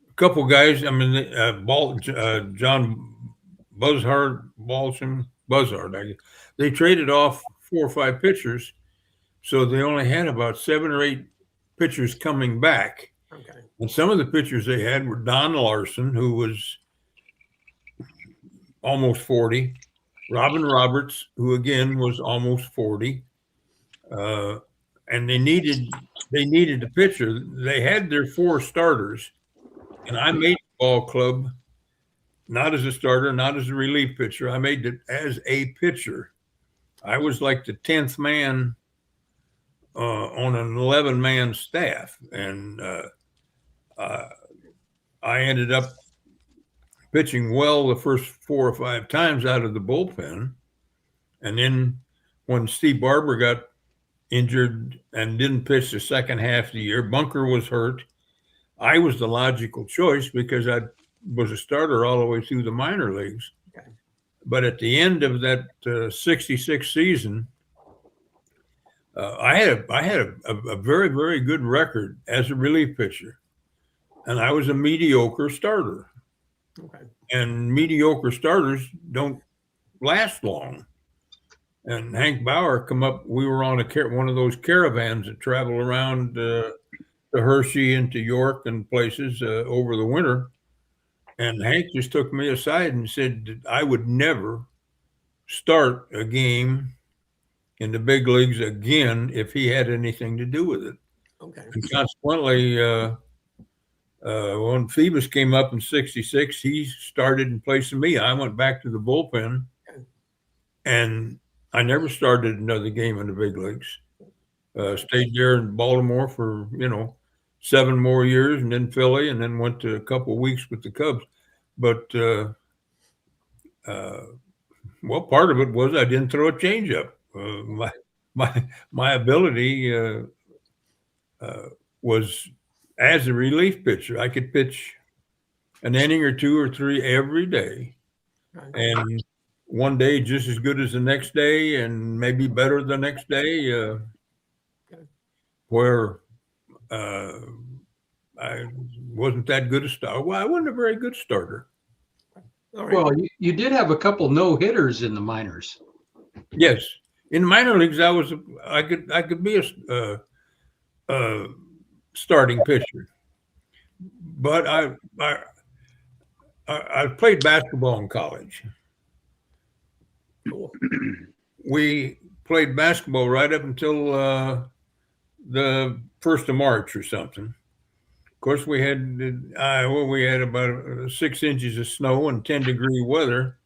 A couple guys, I mean, John Buzzard, I guess. They traded off 4 or 5 pitchers, so they only had about 7 or 8 pitchers coming back. Okay. And some of the pitchers they had were Don Larson, who was almost 40, Robin Roberts, who again was almost 40, and they needed a pitcher. They had their 4 starters, and I made the ball club not as a starter, not as a relief pitcher. I made it as a pitcher. I was like the 10th man on an 11-man staff, and I ended up pitching well the first 4 or 5 times out of the bullpen. And then when Steve Barber got injured and didn't pitch the second half of the year, Bunker was hurt. I was the logical choice because I was a starter all the way through the minor leagues. Okay. But at the end of that 66 season, I had a very, very good record as a relief pitcher. And I was a mediocre starter. Okay. And mediocre starters don't last long. And Hank Bauer come up. We were on one of those caravans that travel around to Hershey and to York and places over the winter. And Hank just took me aside and said that I would never start a game in the big leagues again if he had anything to do with it. Okay. And consequently, when Phoebus came up in 66, he started in place of me. I went back to the bullpen, and I never started another game in the big leagues. Stayed there in Baltimore for, 7 more years, and then Philly, and then went to a couple of weeks with the Cubs. But, well, part of it was I didn't throw a changeup. My ability was as a relief pitcher. I could pitch an inning or 2 or 3 every day, and one day just as good as the next day, and maybe better the next day. Where I wasn't that good a starter. Well, I wasn't a very good starter. Right. Well, you did have a couple no hitters in the minors. Yes, in minor leagues, I could be a starting pitcher, but I played basketball in college. Cool. We played basketball right up until the 1st of March or something. Of course, we had about 6 inches of snow and 10-degree weather.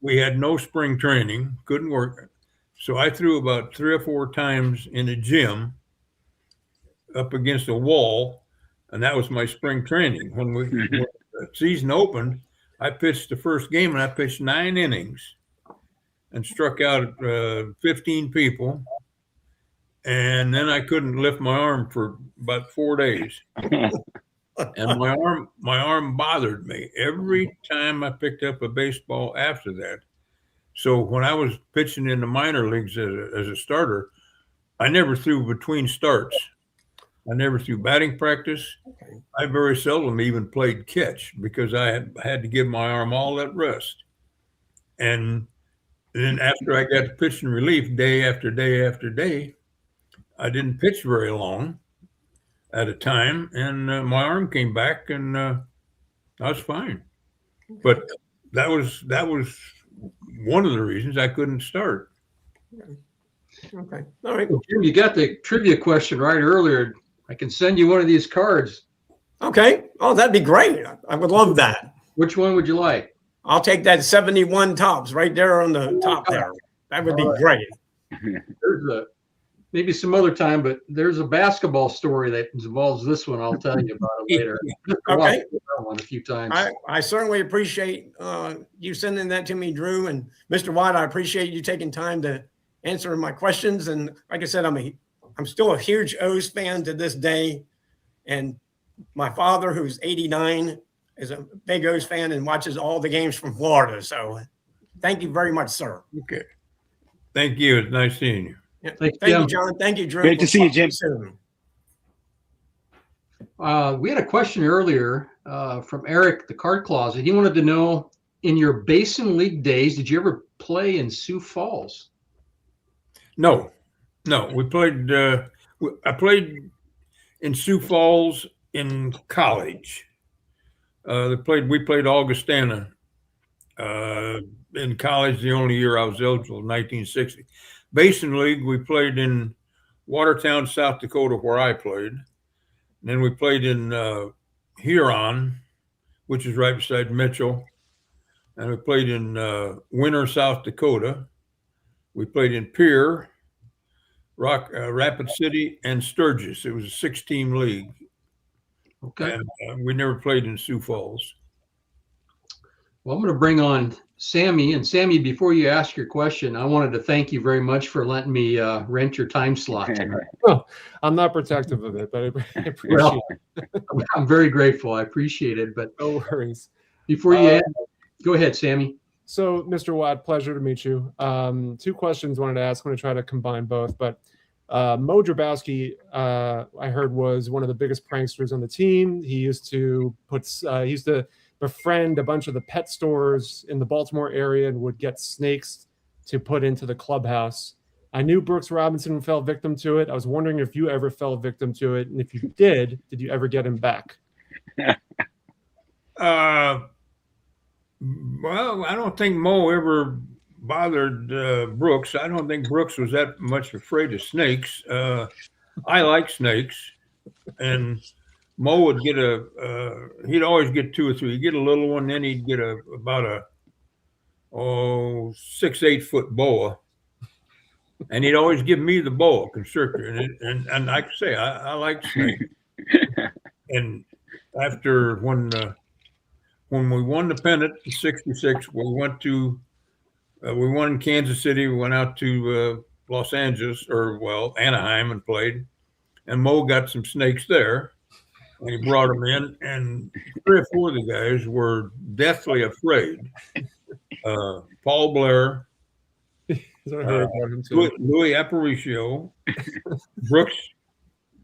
We had no spring training, couldn't work. So I threw about 3 or 4 times in a gym up against a wall, and that was my spring training. When the season opened, I pitched the first game, and I pitched 9 innings and struck out 15 people. And then I couldn't lift my arm for about 4 days. And my arm bothered me every time I picked up a baseball after that. So when I was pitching in the minor leagues as a starter, I never threw between starts. I never threw batting practice. Okay. I very seldom even played catch because I had to give my arm all that rest. And then after I got to pitching relief day after day after day, I didn't pitch very long at a time, and my arm came back, and I was fine. But that was one of the reasons I couldn't start. Okay. All right. Well, Jim, you got the trivia question right earlier. I can send you one of these cards. Okay. Oh, that'd be great. I would love that. Which one would you like? I'll take that 71 tops right there on the top there. That would be great. There's maybe some other time, but there's a basketball story that involves this one. I'll tell you about it later. Okay. That one a few times. I certainly appreciate you sending that to me, Drew. And Mr. Watt, I appreciate you taking time to answer my questions. And like I said, I'm still a huge O's fan to this day. And my father, who's 89, is a big O's fan and watches all the games from Florida. So thank you very much, sir. Okay. Thank you. It's nice seeing you. Yeah. Thanks, Thank Jim. you, John. Thank you, Drew. Great to We'll see you, talk Jim. Soon. We had a question earlier from Eric, the Card Closet. He wanted to know, in your Basin League days, did you ever play in Sioux Falls? No, we played. I played in Sioux Falls in college. We played Augustana in college. The only year I was eligible, 1960. Basin League, we played in Watertown, South Dakota, where I played. And then we played in Huron, which is right beside Mitchell. And we played in Winter, South Dakota. We played in Pierre, Rapid City, and Sturgis. It was a 6-team league. Okay. And we never played in Sioux Falls. Well, I'm going to bring on Sammy. And Sammy, before you ask your question, I wanted to thank you very much for letting me rent your time slot tonight. Well, I'm not protective of it, but I appreciate it. I'm very grateful. I appreciate it. But No worries. before you go ahead, Sammy. So, Mr. Watt, pleasure to meet you. 2 questions I wanted to ask. I'm going to try to combine both. But Mo Drabowski, I heard, was one of the biggest pranksters on the team. He used to befriend a bunch of the pet stores in the Baltimore area and would get snakes to put into the clubhouse. I knew Brooks Robinson fell victim to it. I was wondering if you ever fell victim to it. And if you did you ever get him back? Well, I don't think Mo ever bothered Brooks. I don't think Brooks was that much afraid of snakes. I like snakes, and Mo would get he'd always get 2 or 3. He'd get a little one, then he'd get about a 6-8 foot boa, and he'd always give me the boa constrictor. And like I say, I like snakes. And after when we won the pennant in '66, we went to we won in Kansas City. We went out to Los Angeles, Anaheim, and played. And Mo got some snakes there, and he brought them in. And 3 or 4 of the guys were deathly afraid. Paul Blair, Louis Aparicio, Brooks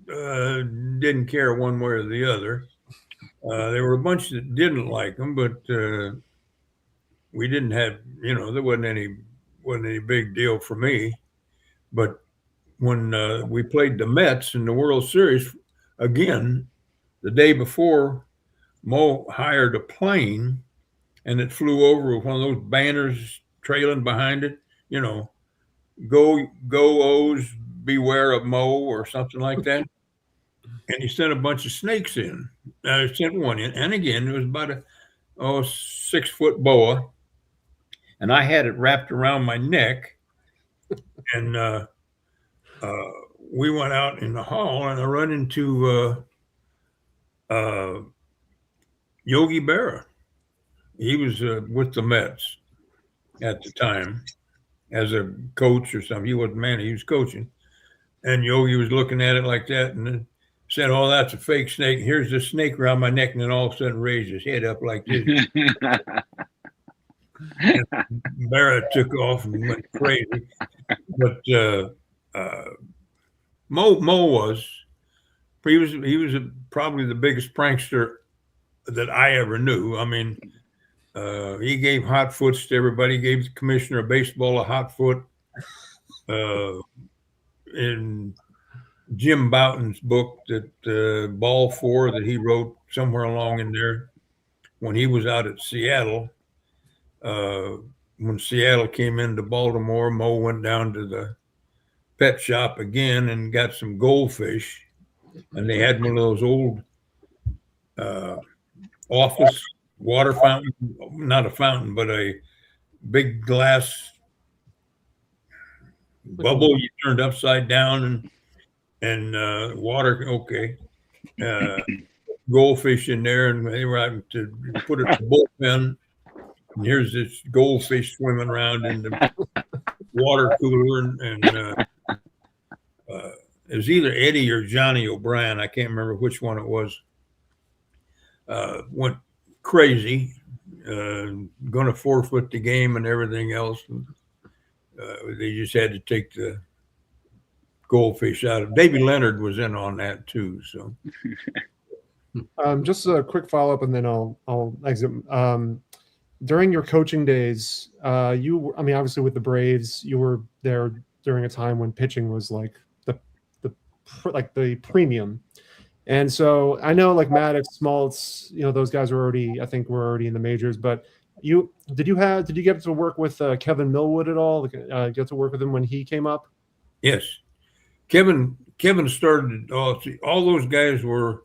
didn't care one way or the other. There were a bunch that didn't like them, but we didn't have, there wasn't any big deal for me. But when we played the Mets in the World Series, again, the day before, Mo hired a plane, and it flew over with one of those banners trailing behind it, go O's, beware of Mo, or something like that. And he sent a bunch of snakes in. I sent one in, and again, it was about a 6-foot boa, and I had it wrapped around my neck. And we went out in the hall, and I run into Yogi Berra. He was with the Mets at the time as a coach or something. He wasn't manager, he was coaching. And Yogi was looking at it like that, and then said, "Oh, that's a fake snake. Here's this snake around my neck," and then all of a sudden raised his head up like this. Barrett took off and went crazy. But Mo was probably the biggest prankster that I ever knew. I mean, he gave hot foots to everybody. He gave the commissioner of baseball a hot foot. In Jim Bouton's book, that Ball 4 that he wrote somewhere along in there, when he was out at Seattle, when Seattle came into Baltimore, Mo went down to the pet shop again and got some goldfish, and they had one of those old office water fountain, not a fountain, but a big glass bubble you turned upside down, and water, okay, goldfish in there, and they were having to put it in the bullpen, and here's this goldfish swimming around in the water cooler, and it was either Eddie or Johnny O'Brien, I can't remember which one it was, went crazy, going to forfeit the game and everything else. They just had to take the goldfish out of. Davey Leonard was in on that too. So, just a quick follow up, and then I'll exit. During your coaching days, obviously with the Braves, you were there during a time when pitching was like the premium. And so I know like Maddox, Smoltz, those guys were already in the majors, but did you get to work with Kevin Millwood at all? Get to work with him when he came up? yes, Kevin started all those guys were,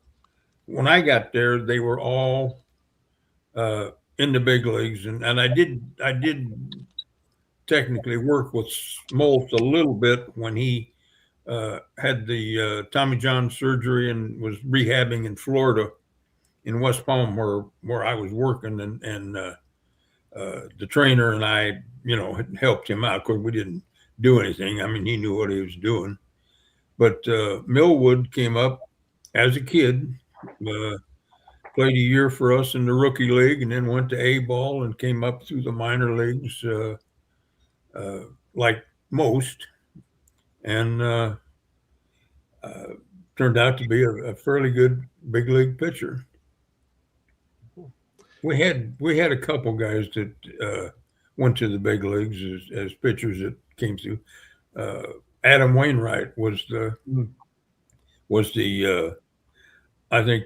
when I got there, they were all in the big leagues, and I did technically work with Smoltz a little bit when he had the Tommy John surgery and was rehabbing in Florida, in West Palm, where I was working, and the trainer and I, had helped him out. Of course, we didn't do anything. I mean, he knew what he was doing. But Millwood came up as a kid, played a year for us in the rookie league, and then went to A ball and came up through the minor leagues, like most, and turned out to be a fairly good big league pitcher. We had a couple guys that went to the big leagues as pitchers that came through. Adam Wainwright was the I think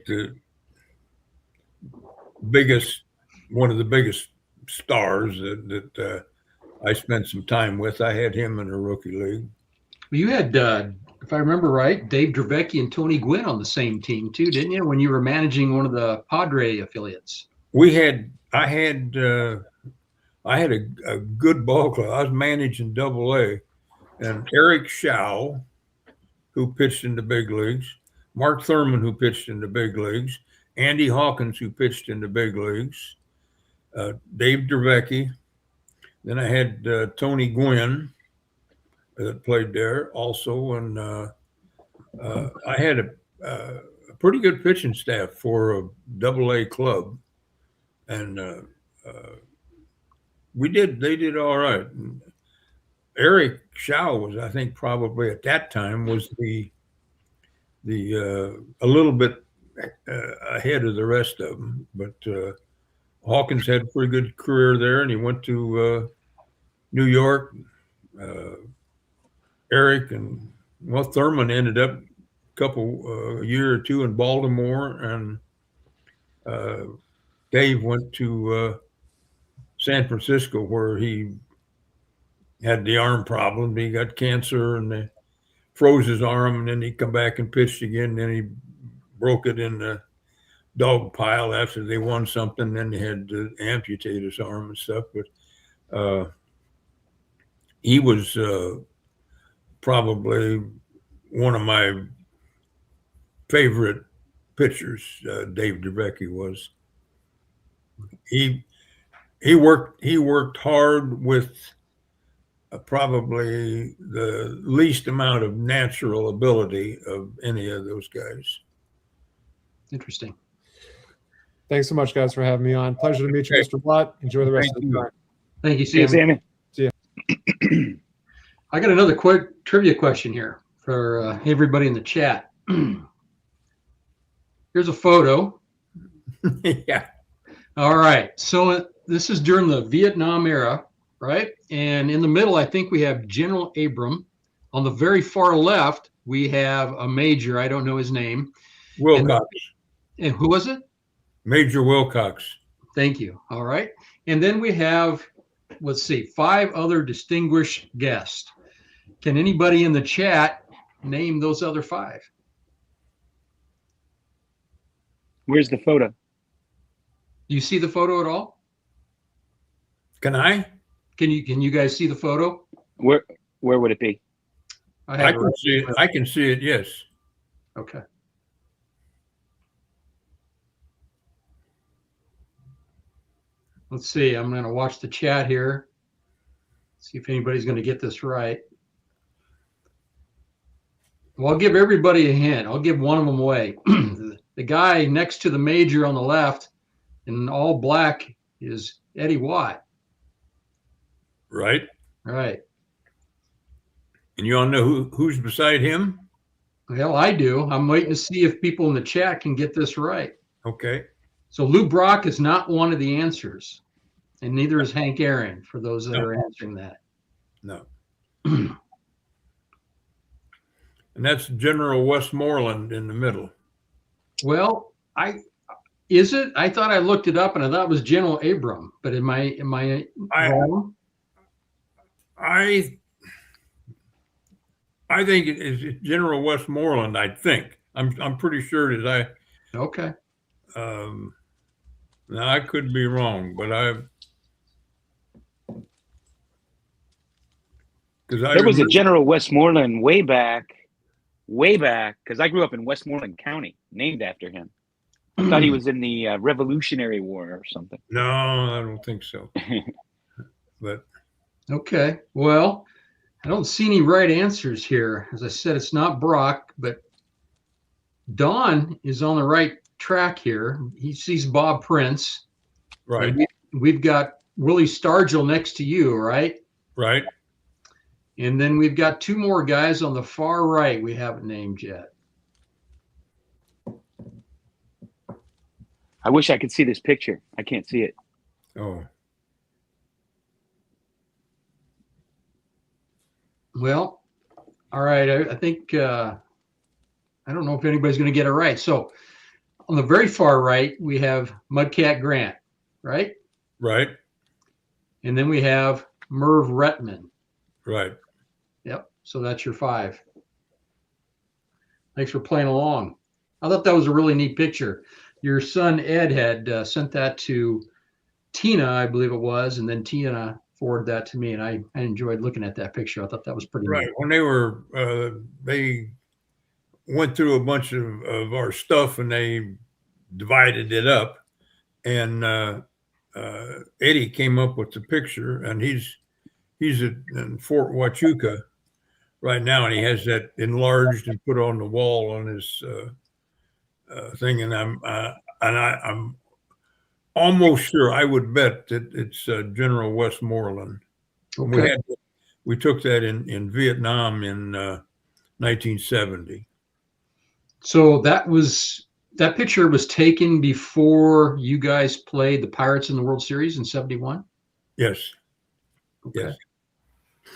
one of the biggest stars that I spent some time with. I had him in a rookie league. You had, if I remember right, Dave Dravecki and Tony Gwynn on the same team too, didn't you? When you were managing one of the Padre affiliates. I had a good ball club. I was managing Double-A, and Eric Shaw, who pitched in the big leagues, Mark Thurman, who pitched in the big leagues, Andy Hawkins, who pitched in the big leagues, Dave Dravecki. Then I had Tony Gwynn that played there also, and I had a pretty good pitching staff for a Double-A club, and they did all right. And Eric Shaw was, I think, probably at that time was the a little bit ahead of the rest of them, but Hawkins had a pretty good career there, and he went to New York. Eric and Thurman ended up a year or two in Baltimore, and Dave went to San Francisco, where he had the arm problem. He got cancer, and they froze his arm, and then he come back and pitched again. And then he broke it in the dog pile after they won something. Then they had to amputate his arm and stuff. But he was probably one of my favorite pitchers. Dave Dravecki was. He worked hard with probably the least amount of natural ability of any of those guys. Interesting. Thanks so much, guys, for having me on. Pleasure to meet you, Mr. Watt. Enjoy the rest of the time. Thank you, See you, Sammy. Sammy. I got another quick trivia question here for everybody in the chat. Here's a photo. Yeah. All right. So this is during the Vietnam era, right? And in the middle, I think we have General Abram. On the very far left, we have a major. I don't know his name. Wilcox. And who was it? Major Wilcox. Thank you. All right. And then we have, let's see, 5 other distinguished guests. Can anybody in the chat name those other 5? Where's the photo? Do you see the photo at all? Can I? Can you guys see the photo? Where would it be? I can see it. I can see it. Yes. Okay. Let's see. I'm going to watch the chat here. See if anybody's going to get this right. Well, I'll give everybody a hint. I'll give one of them away. The guy next to the major on the left, And all black is Eddie Watt. Right. Right. And you all know who's beside him? Well, I do. I'm waiting to see if people in the chat can get this right. Okay. So Lou Brock is not one of the answers, and neither is Hank Aaron, for those that are answering that. No. And that's General Westmoreland in the middle. Well, is it? I thought I looked it up and I thought it was General Abram, but am I wrong? I think it is General Westmoreland. I think I'm pretty sure it is. Okay. Now I could be wrong, but there was a General Westmoreland way back, because I grew up in Westmoreland County, named after him. I thought he was in the Revolutionary War or something. No, I don't think so. But okay, well, I don't see any right answers here. As I said, it's not Brock, but Don is on the right track here. He sees Bob Prince. Right. We've got Willie Stargell next to you, right? Right. And then we've got two more guys on the far right we haven't named yet. I wish I could see this picture. I can't see it. Oh. Well, all right. I think I don't know if anybody's going to get it right. So on the very far right, we have Mudcat Grant, right? Right. And then we have Merv Retman. Right. Yep. So that's your 5. Thanks for playing along. I thought that was a really neat picture. Your son Ed had sent that to Tina, I believe it was, and then Tina forwarded that to me, and I enjoyed looking at that picture. I thought that was pretty right. neat. When they went through a bunch of our stuff and they divided it up, and Eddie came up with the picture, and he's in Fort Huachuca right now, and he has that enlarged and put on the wall on his thing, and I'm almost sure, I would bet that it's General Westmoreland. Okay. We took that in Vietnam in 1970. So that picture was taken before you guys played the Pirates in the World Series in 71? Yes. Okay. Yes.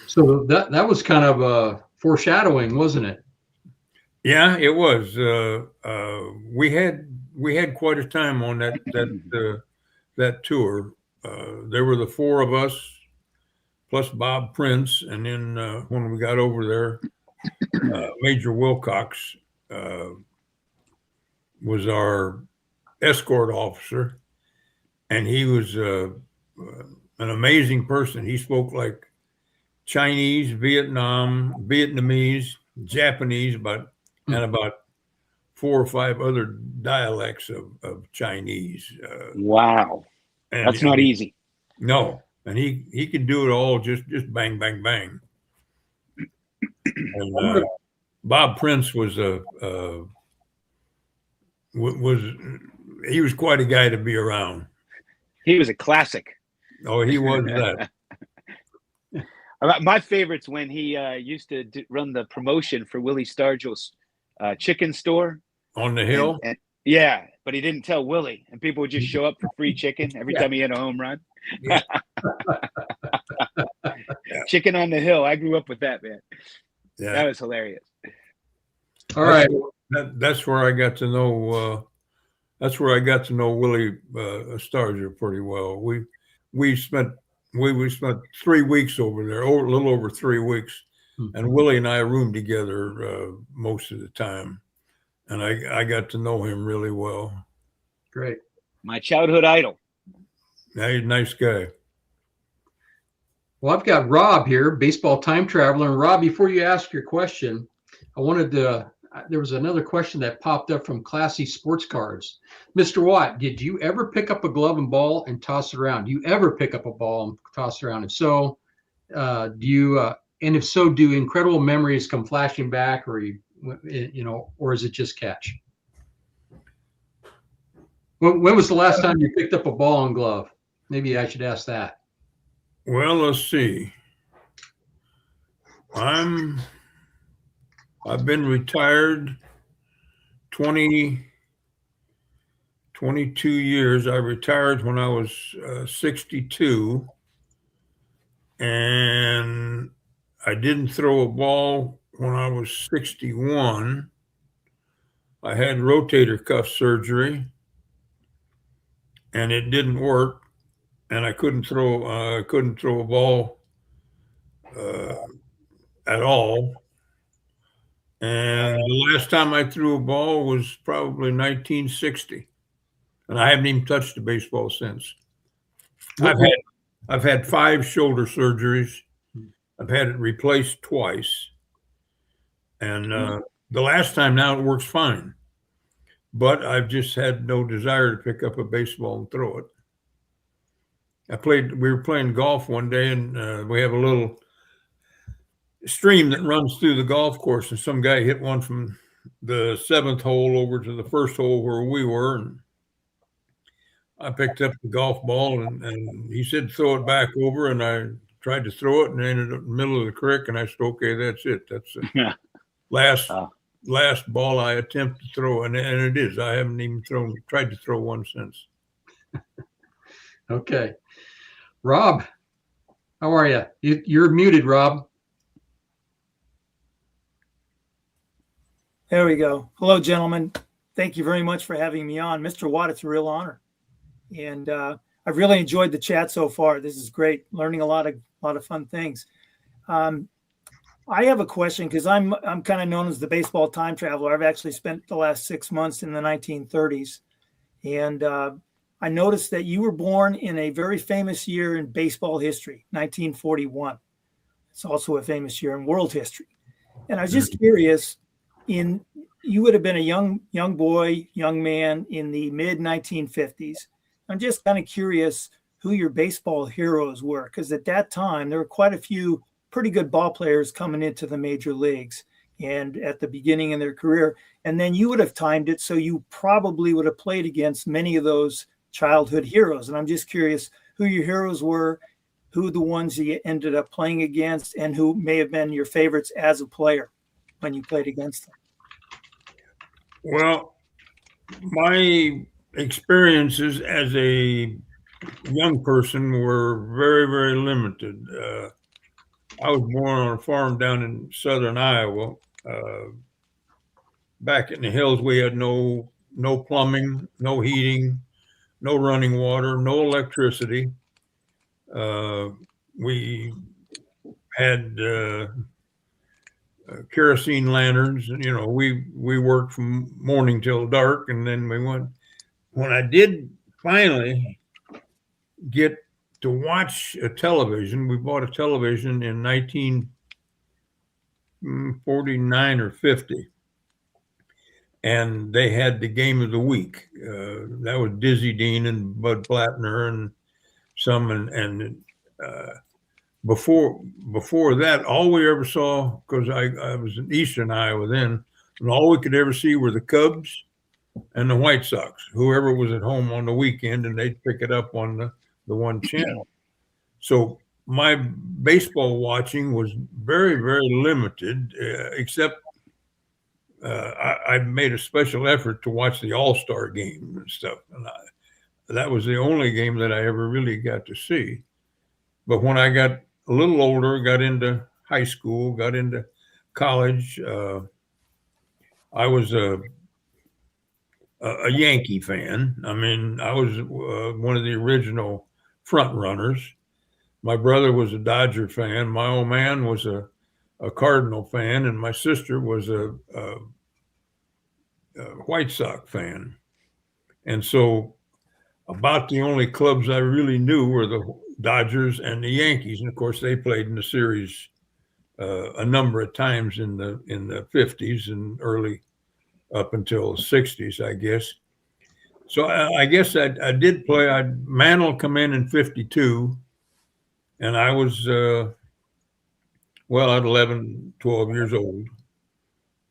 So that was kind of a foreshadowing, wasn't it? Yeah, it was. We had quite a time on that tour. There were the 4 of us plus Bob Prince, and then when we got over there, Major Wilcox was our escort officer, and he was an amazing person. He spoke like Chinese, Vietnamese, Japanese, and about 4 or 5 other dialects of Chinese. Wow. That's not easy. No. And he could do it all just bang, bang, bang. And Bob Prince was he was quite a guy to be around. He was a classic. Oh, he was that. My favorite's when he used to run the promotion for Willie Stargell's chicken store on the hill. And yeah, but he didn't tell Willie, and people would just show up for free chicken every time he had a home run. Yeah. Chicken on the hill. I grew up with that, man. Yeah, that was hilarious. All right, that's where I got to know. That's where I got to know Willie Stargell pretty well. We spent 3 weeks over there, a little over 3 weeks, and Willie and I roomed together most of the time, and I got to know him really well. Great. My childhood idol. Yeah, he's a nice guy. Well, I've got Rob here, baseball time traveler. And Rob, before you ask your question, there was another question that popped up from Classy Sports Cards. Mr. Watt, did you ever pick up a glove and ball and toss it around? Do you ever pick up a ball and toss it around? If so, do incredible memories come flashing back, or or is it just catch? When was the last time you picked up a ball and glove? Maybe I should ask that. Well, let's see. I've been retired 22 years. I retired when I was 62, and I didn't throw a ball when I was 61. I had rotator cuff surgery, and it didn't work, and I couldn't throw a ball at all. And the last time I threw a ball was probably 1960, and I haven't even touched a baseball since. I've had 5 shoulder surgeries. I've had it replaced twice, and the last time now it works fine. But I've just had no desire to pick up a baseball and throw it. We were playing golf one day, and we have a little stream that runs through the golf course, and some guy hit one from the 7th hole over to the 1st hole where we were, and I picked up the golf ball, and he said throw it back over, and I tried to throw it and ended up in the middle of the creek, and I said, okay, that's it. That's the last ball I attempt to throw, and it is. I haven't even tried to throw one since. Okay. Rob, how are you? You're muted, Rob. There we go. Hello, gentlemen. Thank you very much for having me on. Mr. Watt, it's a real honor. And I've really enjoyed the chat so far. This is great. Learning a lot of fun things. I have a question because I'm kind of known as the baseball time traveler. I've actually spent the last 6 months in the 1930s. And I noticed that you were born in a very famous year in baseball history, 1941. It's also a famous year in world history. And I was just curious, you would have been a young boy, young man in the mid 1950s. I'm just kind of curious who your baseball heroes were, because at that time there were quite a few pretty good ball players coming into the major leagues and at the beginning of their career. And then you would have timed it so you probably would have played against many of those childhood heroes. And I'm just curious who your heroes were, who the ones you ended up playing against, and who may have been your favorites as a player when you played against them. Well, my experiences as a young person were very, very limited. I was born on a farm down in southern Iowa. Back in the hills, we had no plumbing, no heating, no running water, no electricity. We had kerosene lanterns, and we worked from morning till dark, and then we went. When I did finally get to watch a television, we bought a television in 1949 or 50, and they had the game of the week. That was Dizzy Dean and Bud Plattner and some, and before that, all we ever saw, because I was in eastern Iowa then, and all we could ever see were the Cubs and the White Sox, whoever was at home on the weekend, and they'd pick it up on the one channel. So my baseball watching was very, very limited, except I made a special effort to watch the All-Star game and stuff. And that was the only game that I ever really got to see. But when I got a little older, got into high school, got into college, I was a Yankee fan. I mean, I was one of the original front runners. My brother was a Dodger fan. My old man was a Cardinal fan, and my sister was a White Sox fan. And so about the only clubs I really knew were the Dodgers and the Yankees. And of course, they played in the series a number of times in the 50s and early up until the 60s, I guess. So I guess I did play. Mantle come in 52, and I was, at 11, 12 years old.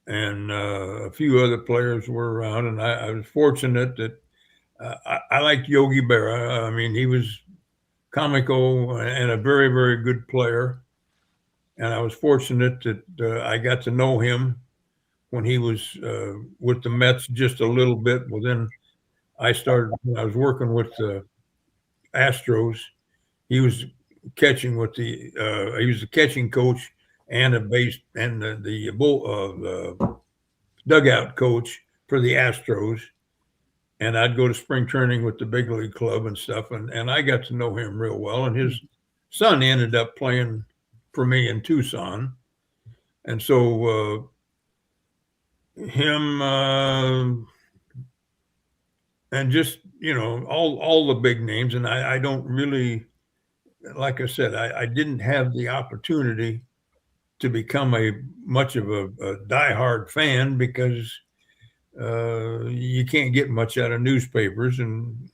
And a few other players were around, and I was fortunate that I liked Yogi Berra. I mean, he was comical and a very, very good player. And I was fortunate that I got to know him when he was with the Mets just a little bit. Well, then I was working with the Astros. He was catching with he was the catching coach and the dugout coach for the Astros. And I'd go to spring training with the big league club and stuff. And I got to know him real well. And his son ended up playing for me in Tucson. And so him and just, all the big names. And I don't really, like I said, I didn't have the opportunity to become much of a diehard fan because you can't get much out of newspapers and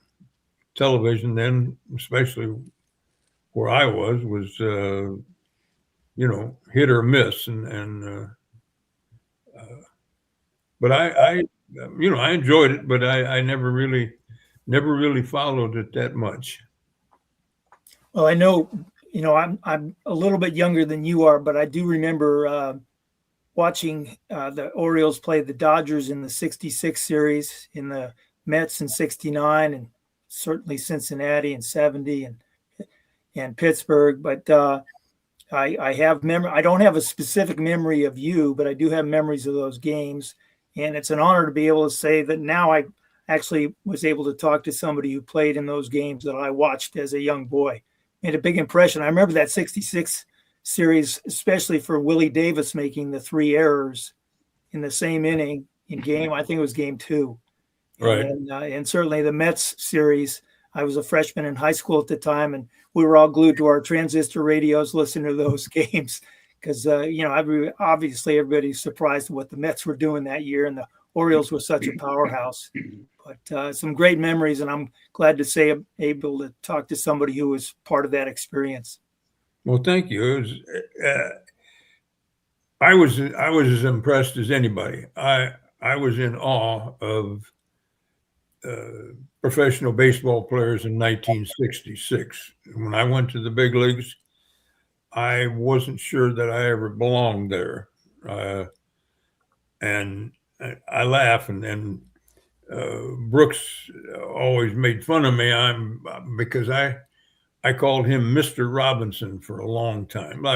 television then, especially where I was hit or miss. But I enjoyed it, but I never really followed it that much. Well, I know, I'm a little bit younger than you are, but I do remember watching the Orioles play the Dodgers in the '66 series, in the Mets in '69, and certainly Cincinnati in '70 and Pittsburgh. But I have I don't have a specific memory of you, but I do have memories of those games. And it's an honor to be able to say that now I actually was able to talk to somebody who played in those games that I watched as a young boy. Made a big impression. I remember that '66 series, especially for Willie Davis making the 3 errors in the same inning in game. I think it was game 2. Right. And certainly the Mets series. I was a freshman in high school at the time, and we were all glued to our transistor radios listening to those games because, obviously everybody's surprised at what the Mets were doing that year, and the Orioles were such a powerhouse. But some great memories, and I'm glad to say I'm able to talk to somebody who was part of that experience. Well, thank you. I was as impressed as anybody. I was in awe of professional baseball players in 1966. When I went to the big leagues, I wasn't sure that I ever belonged there. And I laugh, and Brooks always made fun of me. Because I called him Mr. Robinson for a long time.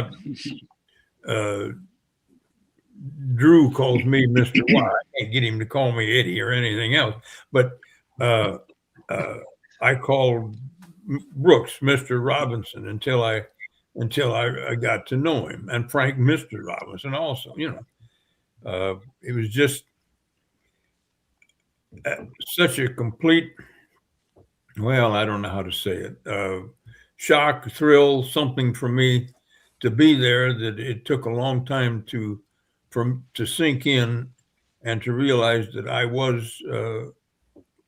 Drew calls me Mr. Watt. I can't get him to call me Eddie or anything else. But I called Brooks Mr. Robinson until I got to know him, and Frank Mr. Robinson also. It was just such a complete. Well, I don't know how to say it. Shock, thrill, something for me to be there that it took a long time to sink in and to realize that I was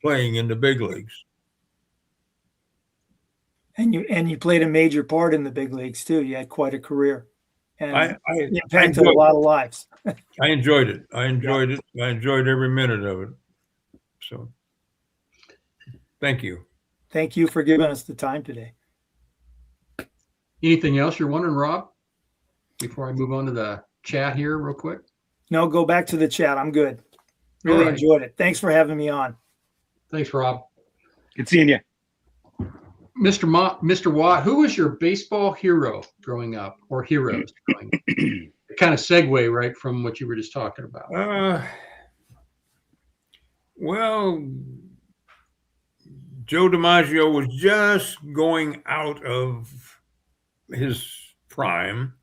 playing in the big leagues. And you played a major part in the big leagues too. You had quite a career, and I impacted a lot of lives. I enjoyed it. I enjoyed it. I enjoyed every minute of it. So, thank you. Thank you for giving us the time today. Anything else you're wondering, Rob? Before I move on to the chat here real quick? No, go back to the chat. I'm good. Really enjoyed it. Thanks for having me on. Thanks, Rob. Good seeing you. Mr. Watt, who was your baseball hero growing up, or heroes growing up? Kind of segue right from what you were just talking about. Well, Joe DiMaggio was just going out of his prime,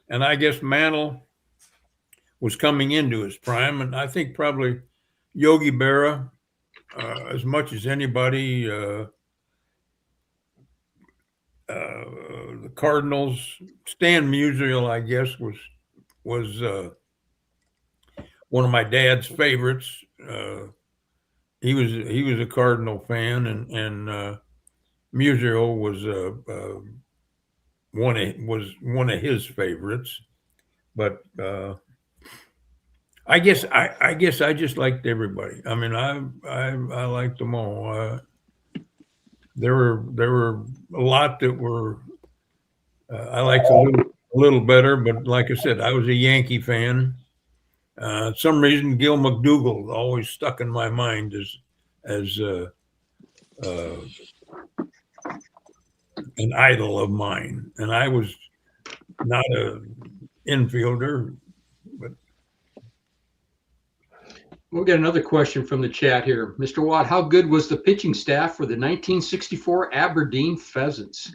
and I guess Mantle was coming into his prime, and I think probably Yogi Berra, as much as anybody. The Cardinals, Stan Musial, I guess, was one of my dad's favorites. He was a Cardinal fan, and Musial was one of his favorites. But I guess I just liked everybody. I mean, I liked them all. There were a lot that were I liked a little better, but like I said, I was a Yankee fan. Some reason Gil McDougall always stuck in my mind as an idol of mine, and I was not a infielder, but We'll get another question from the chat here. Mr. Watt, how good was the pitching staff for the 1964 Aberdeen Pheasants?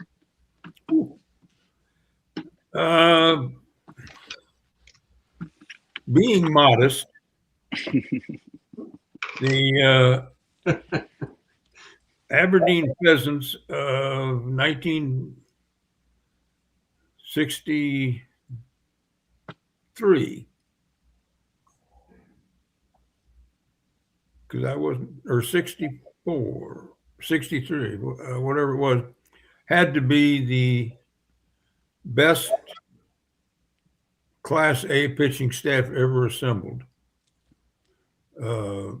Being modest, the Aberdeen Pheasants of 1963, because I wasn't, or 64, 63, whatever it was, had to be the best Class A pitching staff ever assembled. I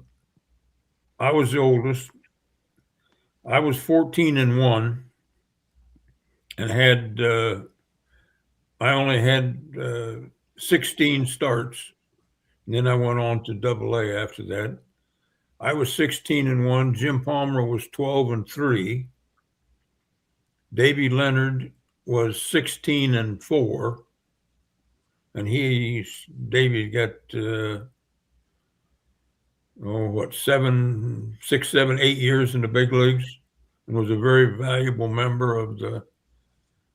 was the oldest. I was 14-1 and had I only had 16 starts. And then I went on to AA after that. I was 16-1. Jim Palmer was 12-3. Davy Leonard was 16-4. And Davy got, 6, 7, 8 years in the big leagues and was a very valuable member of the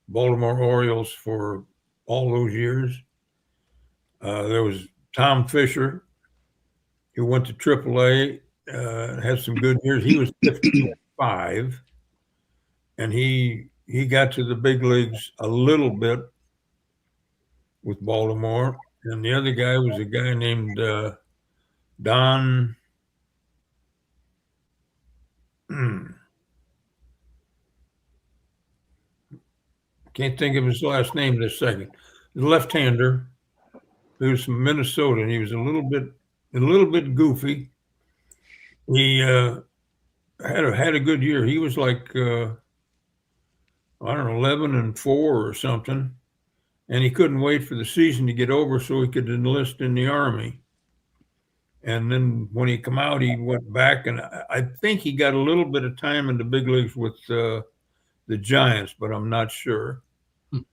Baltimore Orioles for all those years. There was Tom Fisher, who went to AAA, had some good years. He was 55, and he got to the big leagues a little bit with Baltimore. And the other guy was a guy named Don. Can't think of his last name this second. The left-hander. He was from Minnesota, and he was a little bit goofy. He had a good year. He was like I don't know, 11-4 or something, and he couldn't wait for the season to get over so he could enlist in the Army. And then when he come out, he went back, and I think he got a little bit of time in the big leagues with the Giants, but I'm not sure. And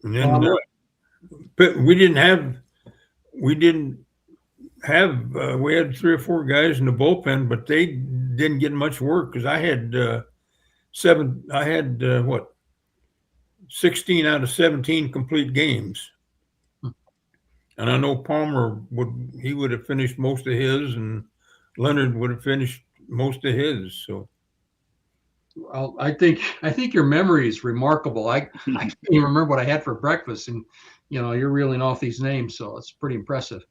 then we had 3 or 4 guys in the bullpen, but they didn't get much work because I had 16 out of 17 complete games. And I know Palmer would have finished most of his, and Leonard would have finished most of his. So, well, I think your memory is remarkable. I can't even remember what I had for breakfast, and you're reeling off these names, so it's pretty impressive.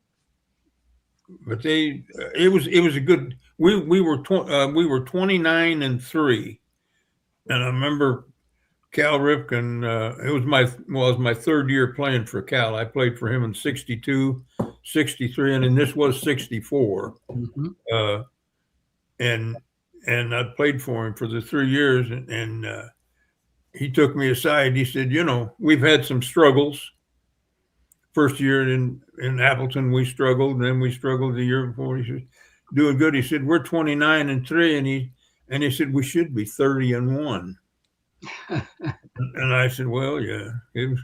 But it was a good. We were 29-3, and I remember Cal Ripken. It was my 3rd year playing for Cal. I played for him in 62, 63, and then this was 64. Mm-hmm. And I played for him for the 3 years, and he took me aside. He said, we've had some struggles. First year in Appleton, we struggled. Then we struggled the year before. He said, doing good. He said, we're 29-3, and he said, we should be 30-1. And I said, well, yeah, it was.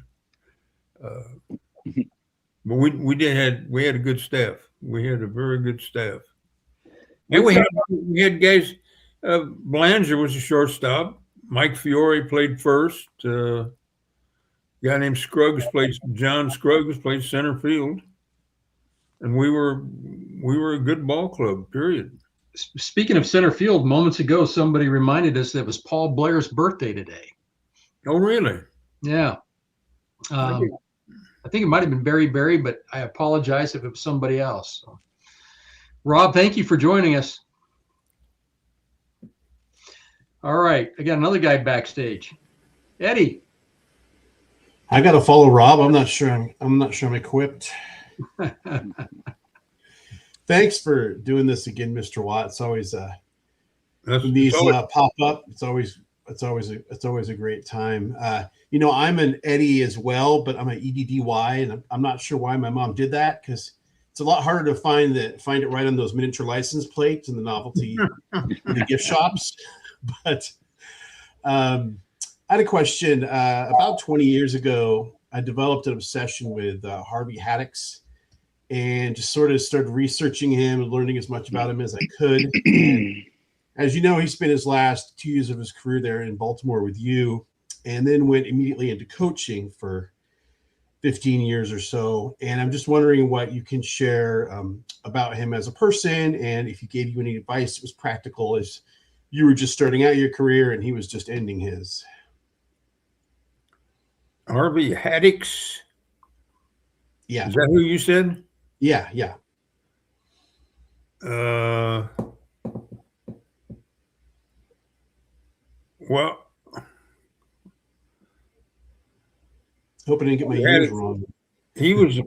But we had a good staff. We had a very good staff. And we had guys. Belanger was a shortstop. Mike Fiore played first. A guy named John Scruggs played center field. And we were a good ball club, period. Speaking of center field, moments ago, somebody reminded us that it was Paul Blair's birthday today. Oh, really? Yeah. I think it might have been Barry, but I apologize if it was somebody else. So, Rob, thank you for joining us. All right, I got another guy backstage. Eddie. I got to follow Rob. I'm not sure I'm equipped. Thanks for doing this again, Mr. Watt. It's always when these pop up. It's always a great time. I'm an Eddie as well, but I'm an EDDY, and I'm not sure why my mom did that, because it's a lot harder to find it right on those miniature license plates in the novelty the gift shops. But I had a question. About 20 years ago, I developed an obsession with Harvey Haddix, and just sort of started researching him and learning as much about him as I could. And as you know, he spent his last 2 years of his career there in Baltimore with you, and then went immediately into coaching for 15 years or so. And I'm just wondering what you can share about him as a person, and if he gave you any advice that was practical as you were just starting out your career and he was just ending his. Harvey Haddix? Yeah. Is that who you said? Yeah. Well, hope I didn't get my years wrong. He was.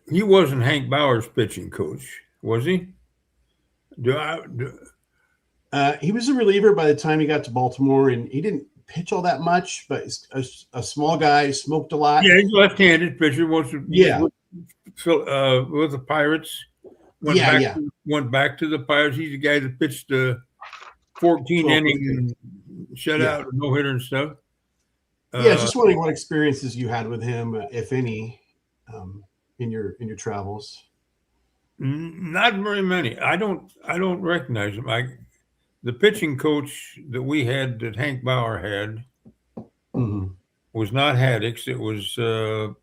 He wasn't Hank Bauer's pitching coach, was he? He was a reliever by the time he got to Baltimore, and he didn't pitch all that much, but a small guy, smoked a lot. Yeah, he's a left-handed pitcher. With the Pirates. Went back to the Pirates. He's the guy that pitched the 14 inning shutout, no hitter and stuff. Just wondering what experiences you had with him, if any, in your travels. Not very many. I don't recognize him. The pitching coach that we had, that Hank Bauer had, was not Haddix. It was no,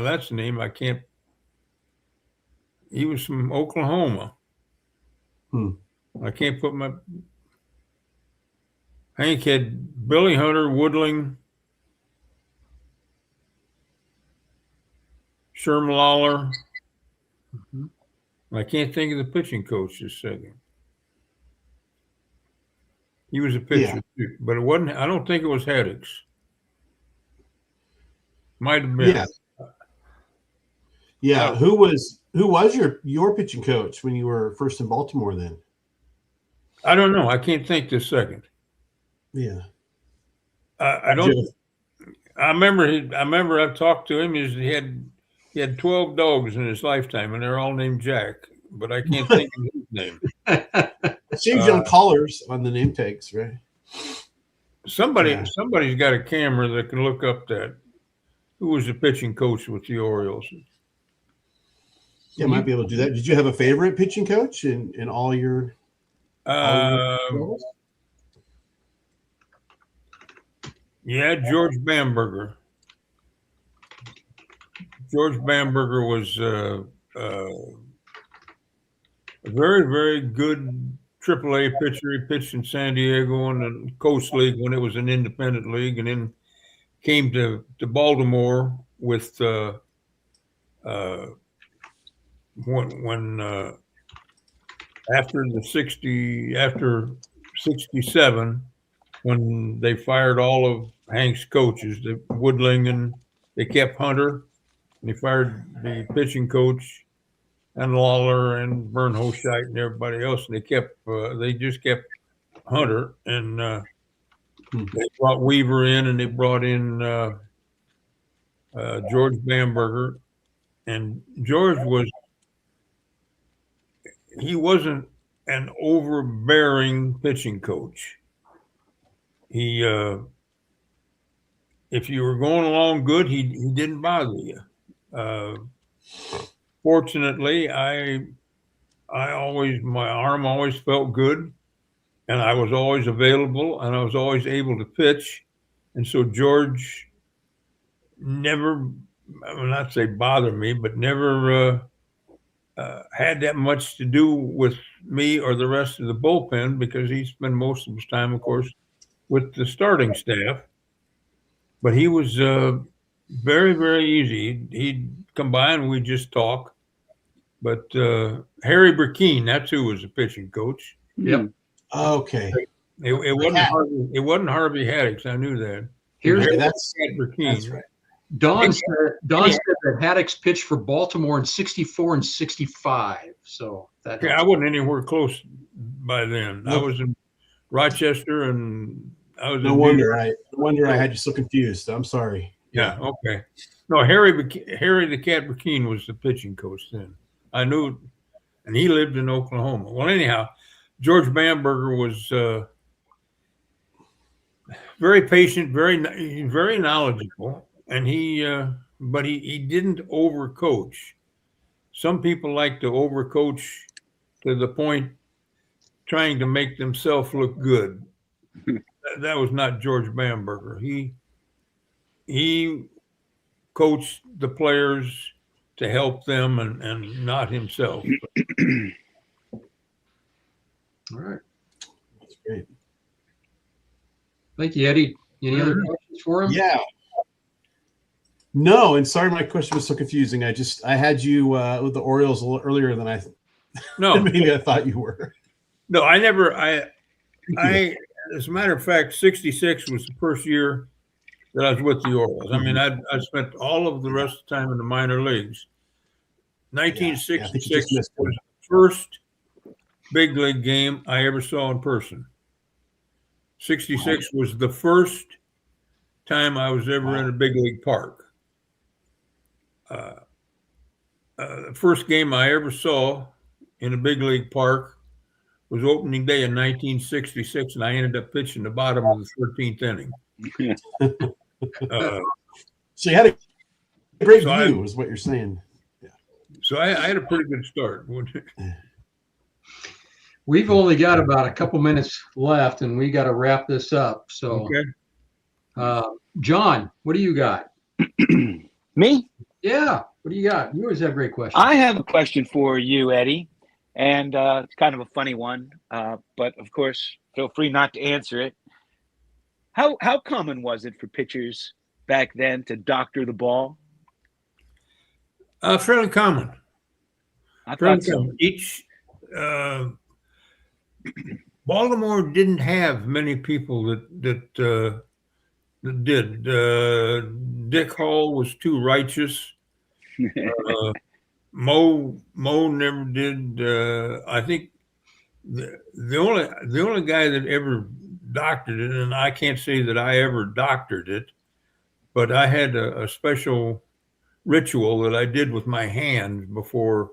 that's the name. I can't. He was from Oklahoma. I can't put my. Hank had Billy Hunter, Woodling, Sherman Lawler. I can't think of the pitching coach this second. He was a pitcher too, but it wasn't. I don't think it was Haddix. Might have been. Yeah. Who was your pitching coach when you were first in Baltimore then? I don't know. I can't think this second. Yeah. I don't. I remember I've talked to him. He had 12 dogs in his lifetime, and they're all named Jack, but I can't think of his name. It seems on collars on the name tags, right? Somebody's got a camera that can look up that. Who was the pitching coach with the Orioles? Yeah, might be able to do that. Did you have a favorite pitching coach in all your? Yeah, George Bamberger. George Bamberger was a very, very good AAA pitcher. He pitched in San Diego in the Coast League when it was an independent league, and then came to Baltimore with when after 67, when they fired all of Hank's coaches, the Woodling, and they kept Hunter, and they fired the pitching coach and Lawler and Vern Hochheit and everybody else, and they just kept Hunter, and they brought Weaver in, and they brought in George Bamberger, and George wasn't an overbearing pitching coach. He, if you were going along good, he didn't bother you. Fortunately, my arm always felt good, and I was always available, and I was always able to pitch. And so George never, I will not say bother me, but never had that much to do with me or the rest of the bullpen, because he spent most of his time, of course, with the starting staff. But he was very, very easy. He'd come by and we'd just talk. But Harry Burkeen, that's who was the pitching coach. Yep. Okay. It wasn't Harvey Haddix. I knew that. Here's that's right. Don said that Haddock's pitched for Baltimore in 64 and 65. So that I wasn't anywhere close by then. I was in Rochester, and I was no wonder I had you so confused. I'm sorry. Yeah. Okay. No, Harry the Cat Burkeen was the pitching coach then. I knew, and he lived in Oklahoma. Well, anyhow, George Bamberger was very patient, very knowledgeable, and but he didn't overcoach. Some people like to overcoach to the point trying to make themselves look good. That was not George Bamberger. He coached the players to help them and not himself. All right. That's great. Thank you, Eddie. Any other questions for him? Yeah. No, and sorry my question was so confusing. I had you with the Orioles a little earlier than I maybe I thought you were. No, I never as a matter of fact, 66 was the first year that I was with the Orioles. I mean, I spent all of the rest of the time in the minor leagues. 1966 was the first big league game I ever saw in person. 66 was the first time I was ever in a big league park. The first game I ever saw in a big league park was opening day in 1966, and I ended up pitching the bottom of the 13th inning. So you had a great view, is what you're saying. Yeah. So I had a pretty good start. We've only got about a couple minutes left, and we got to wrap this up. So, John, what do you got? Me? Yeah. What do you got? You always have great questions. I have a question for you, Eddie, and it's kind of a funny one, but of course, feel free not to answer it. How common was it for pitchers back then to doctor the ball? Fairly common. I thought so. Baltimore didn't have many people that did. Dick Hall was too righteous. Mo never did. I think the only guy that ever doctored it, and I can't say that I ever doctored it, but I had a special ritual that I did with my hand before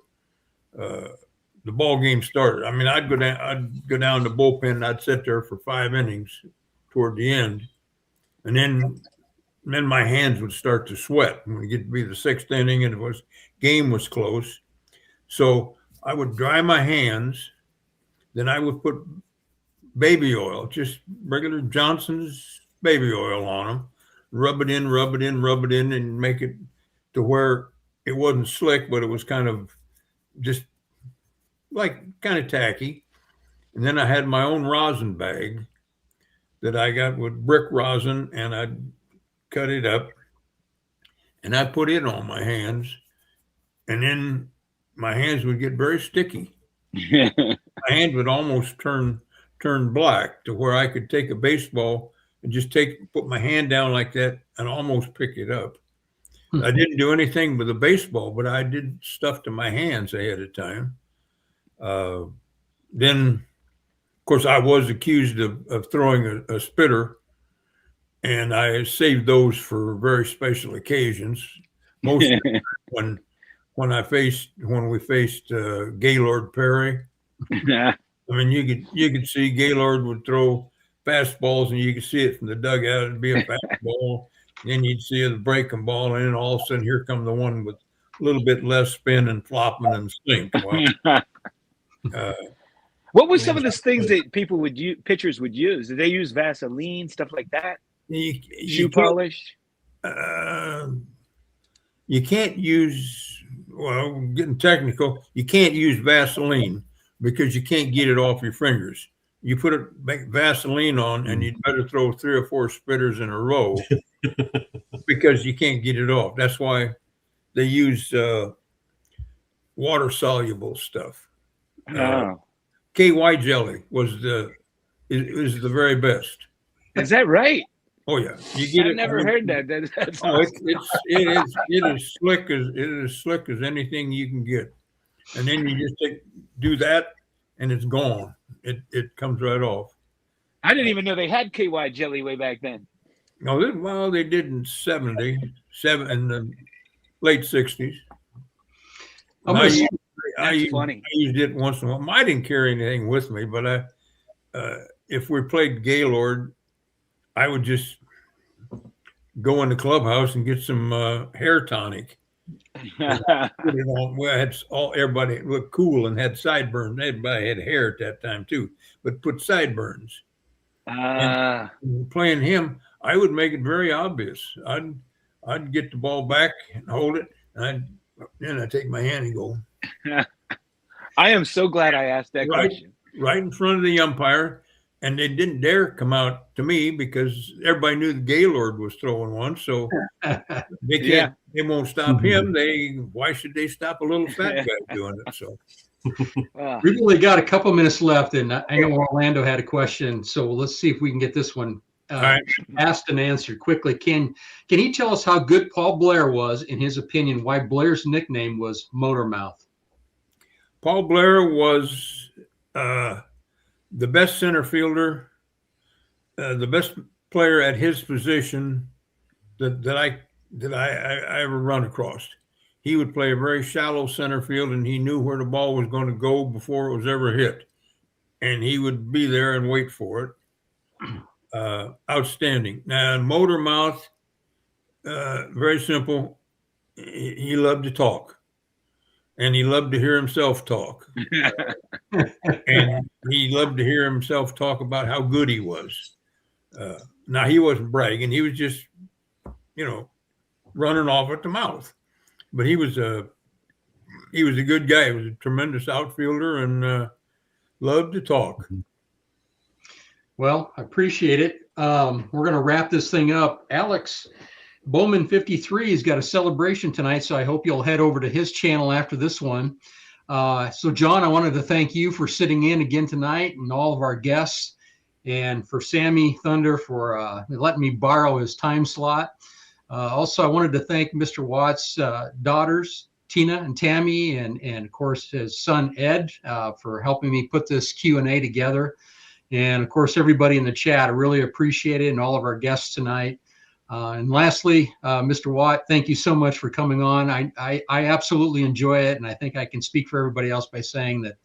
the ball game started. I mean, I'd go down the bullpen, and I'd sit there for 5 innings toward the end, and then my hands would start to sweat when we get to be the 6th inning, and game was close. So I would dry my hands, then I would put baby oil, just regular Johnson's baby oil on them, rub it in, and make it to where it wasn't slick, but it was kind of just kind of tacky. And then I had my own rosin bag that I got with brick rosin, and I'd cut it up and I put it on my hands, and then my hands would get very sticky. My hand would almost turn black to where I could take a baseball and just put my hand down like that and almost pick it up. I didn't do anything with the baseball, but I did stuff to my hands ahead of time. Then, of course, I was accused of throwing a spitter, and I saved those for very special occasions. Most of the time when we faced Gaylord Perry. I mean, you could see Gaylord would throw fastballs, and you could see it from the dugout. It'd be a fastball. Then you'd see the breaking ball, and then all of a sudden, here come the one with a little bit less spin and flopping and sink. Well, what were some of the things that pitchers would use? Did they use Vaseline, stuff like that? Shoe polish? You can't use, well, getting technical, you can't use Vaseline because you can't get it off your fingers. You put Vaseline on, and you'd better throw 3 or 4 spitters in a row because you can't get it off. That's why they use water-soluble stuff. KY jelly was the very best. Is that right? Oh yeah, you get I've it. never heard that. That's Oh, awesome. it is slick as anything you can get, and then you just do that, and it's gone. It comes right off. I didn't even know they had KY jelly way back then. No, well, they did in '77 in the late '60s. That's funny. I used it once in a while. I didn't carry anything with me, but if we played Gaylord, I would just go in the clubhouse and get some hair tonic. We had everybody looked cool and had sideburns. Everybody had hair at that time too, but put sideburns. And playing him, I would make it very obvious. I'd get the ball back and hold it, and then I take my hand and go. I am so glad I asked that question. Right in front of the umpire, and they didn't dare come out to me because everybody knew the Gaylord was throwing one, so they can't. Yeah. They won't stop him. Why should they stop a little fat guy doing it? So we've only got a couple minutes left, and I know Orlando had a question, so let's see if we can get this one asked and answered quickly. Can he tell us how good Paul Blair was, in his opinion, why Blair's nickname was Motor Mouth? Paul Blair was the best center fielder, the best player at his position that I ever run across. He would play a very shallow center field, and he knew where the ball was going to go before it was ever hit, and he would be there and wait for it. Outstanding. Now, Motor Mouth, very simple. He loved to talk, and he loved to hear himself talk. And he loved to hear himself talk about how good he was. Now, he wasn't bragging. He was just, running off at the mouth. But he was a good guy. He was a tremendous outfielder and loved to talk. Well, I appreciate it. We're going to wrap this thing up. Alex Bowman 53 has got a celebration tonight, so I hope you'll head over to his channel after this one. So, John, I wanted to thank you for sitting in again tonight, and all of our guests, and for Sammy Thunder for letting me borrow his time slot. Also, I wanted to thank Mr. Watt's daughters, Tina and Tammy, and of course his son Ed for helping me put this Q&A together. And of course, everybody in the chat, I really appreciate it, and all of our guests tonight. And lastly, Mr. Watt, thank you so much for coming on. I absolutely enjoy it, and I think I can speak for everybody else by saying that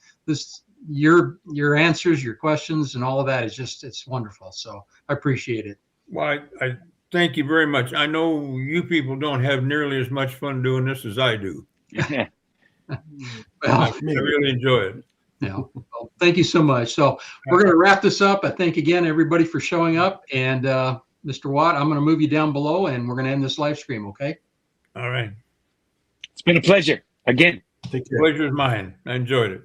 your answers, your questions, and all of that is it's wonderful. So I appreciate it. Well, I thank you very much. I know you people don't have nearly as much fun doing this as I do. Well, I really enjoy it. Yeah. Well, thank you so much. So we're going to wrap this up. I thank again everybody for showing up. And Mr. Watt, I'm going to move you down below, and we're going to end this live stream. Okay. All right. It's been a pleasure again. The pleasure is mine. I enjoyed it.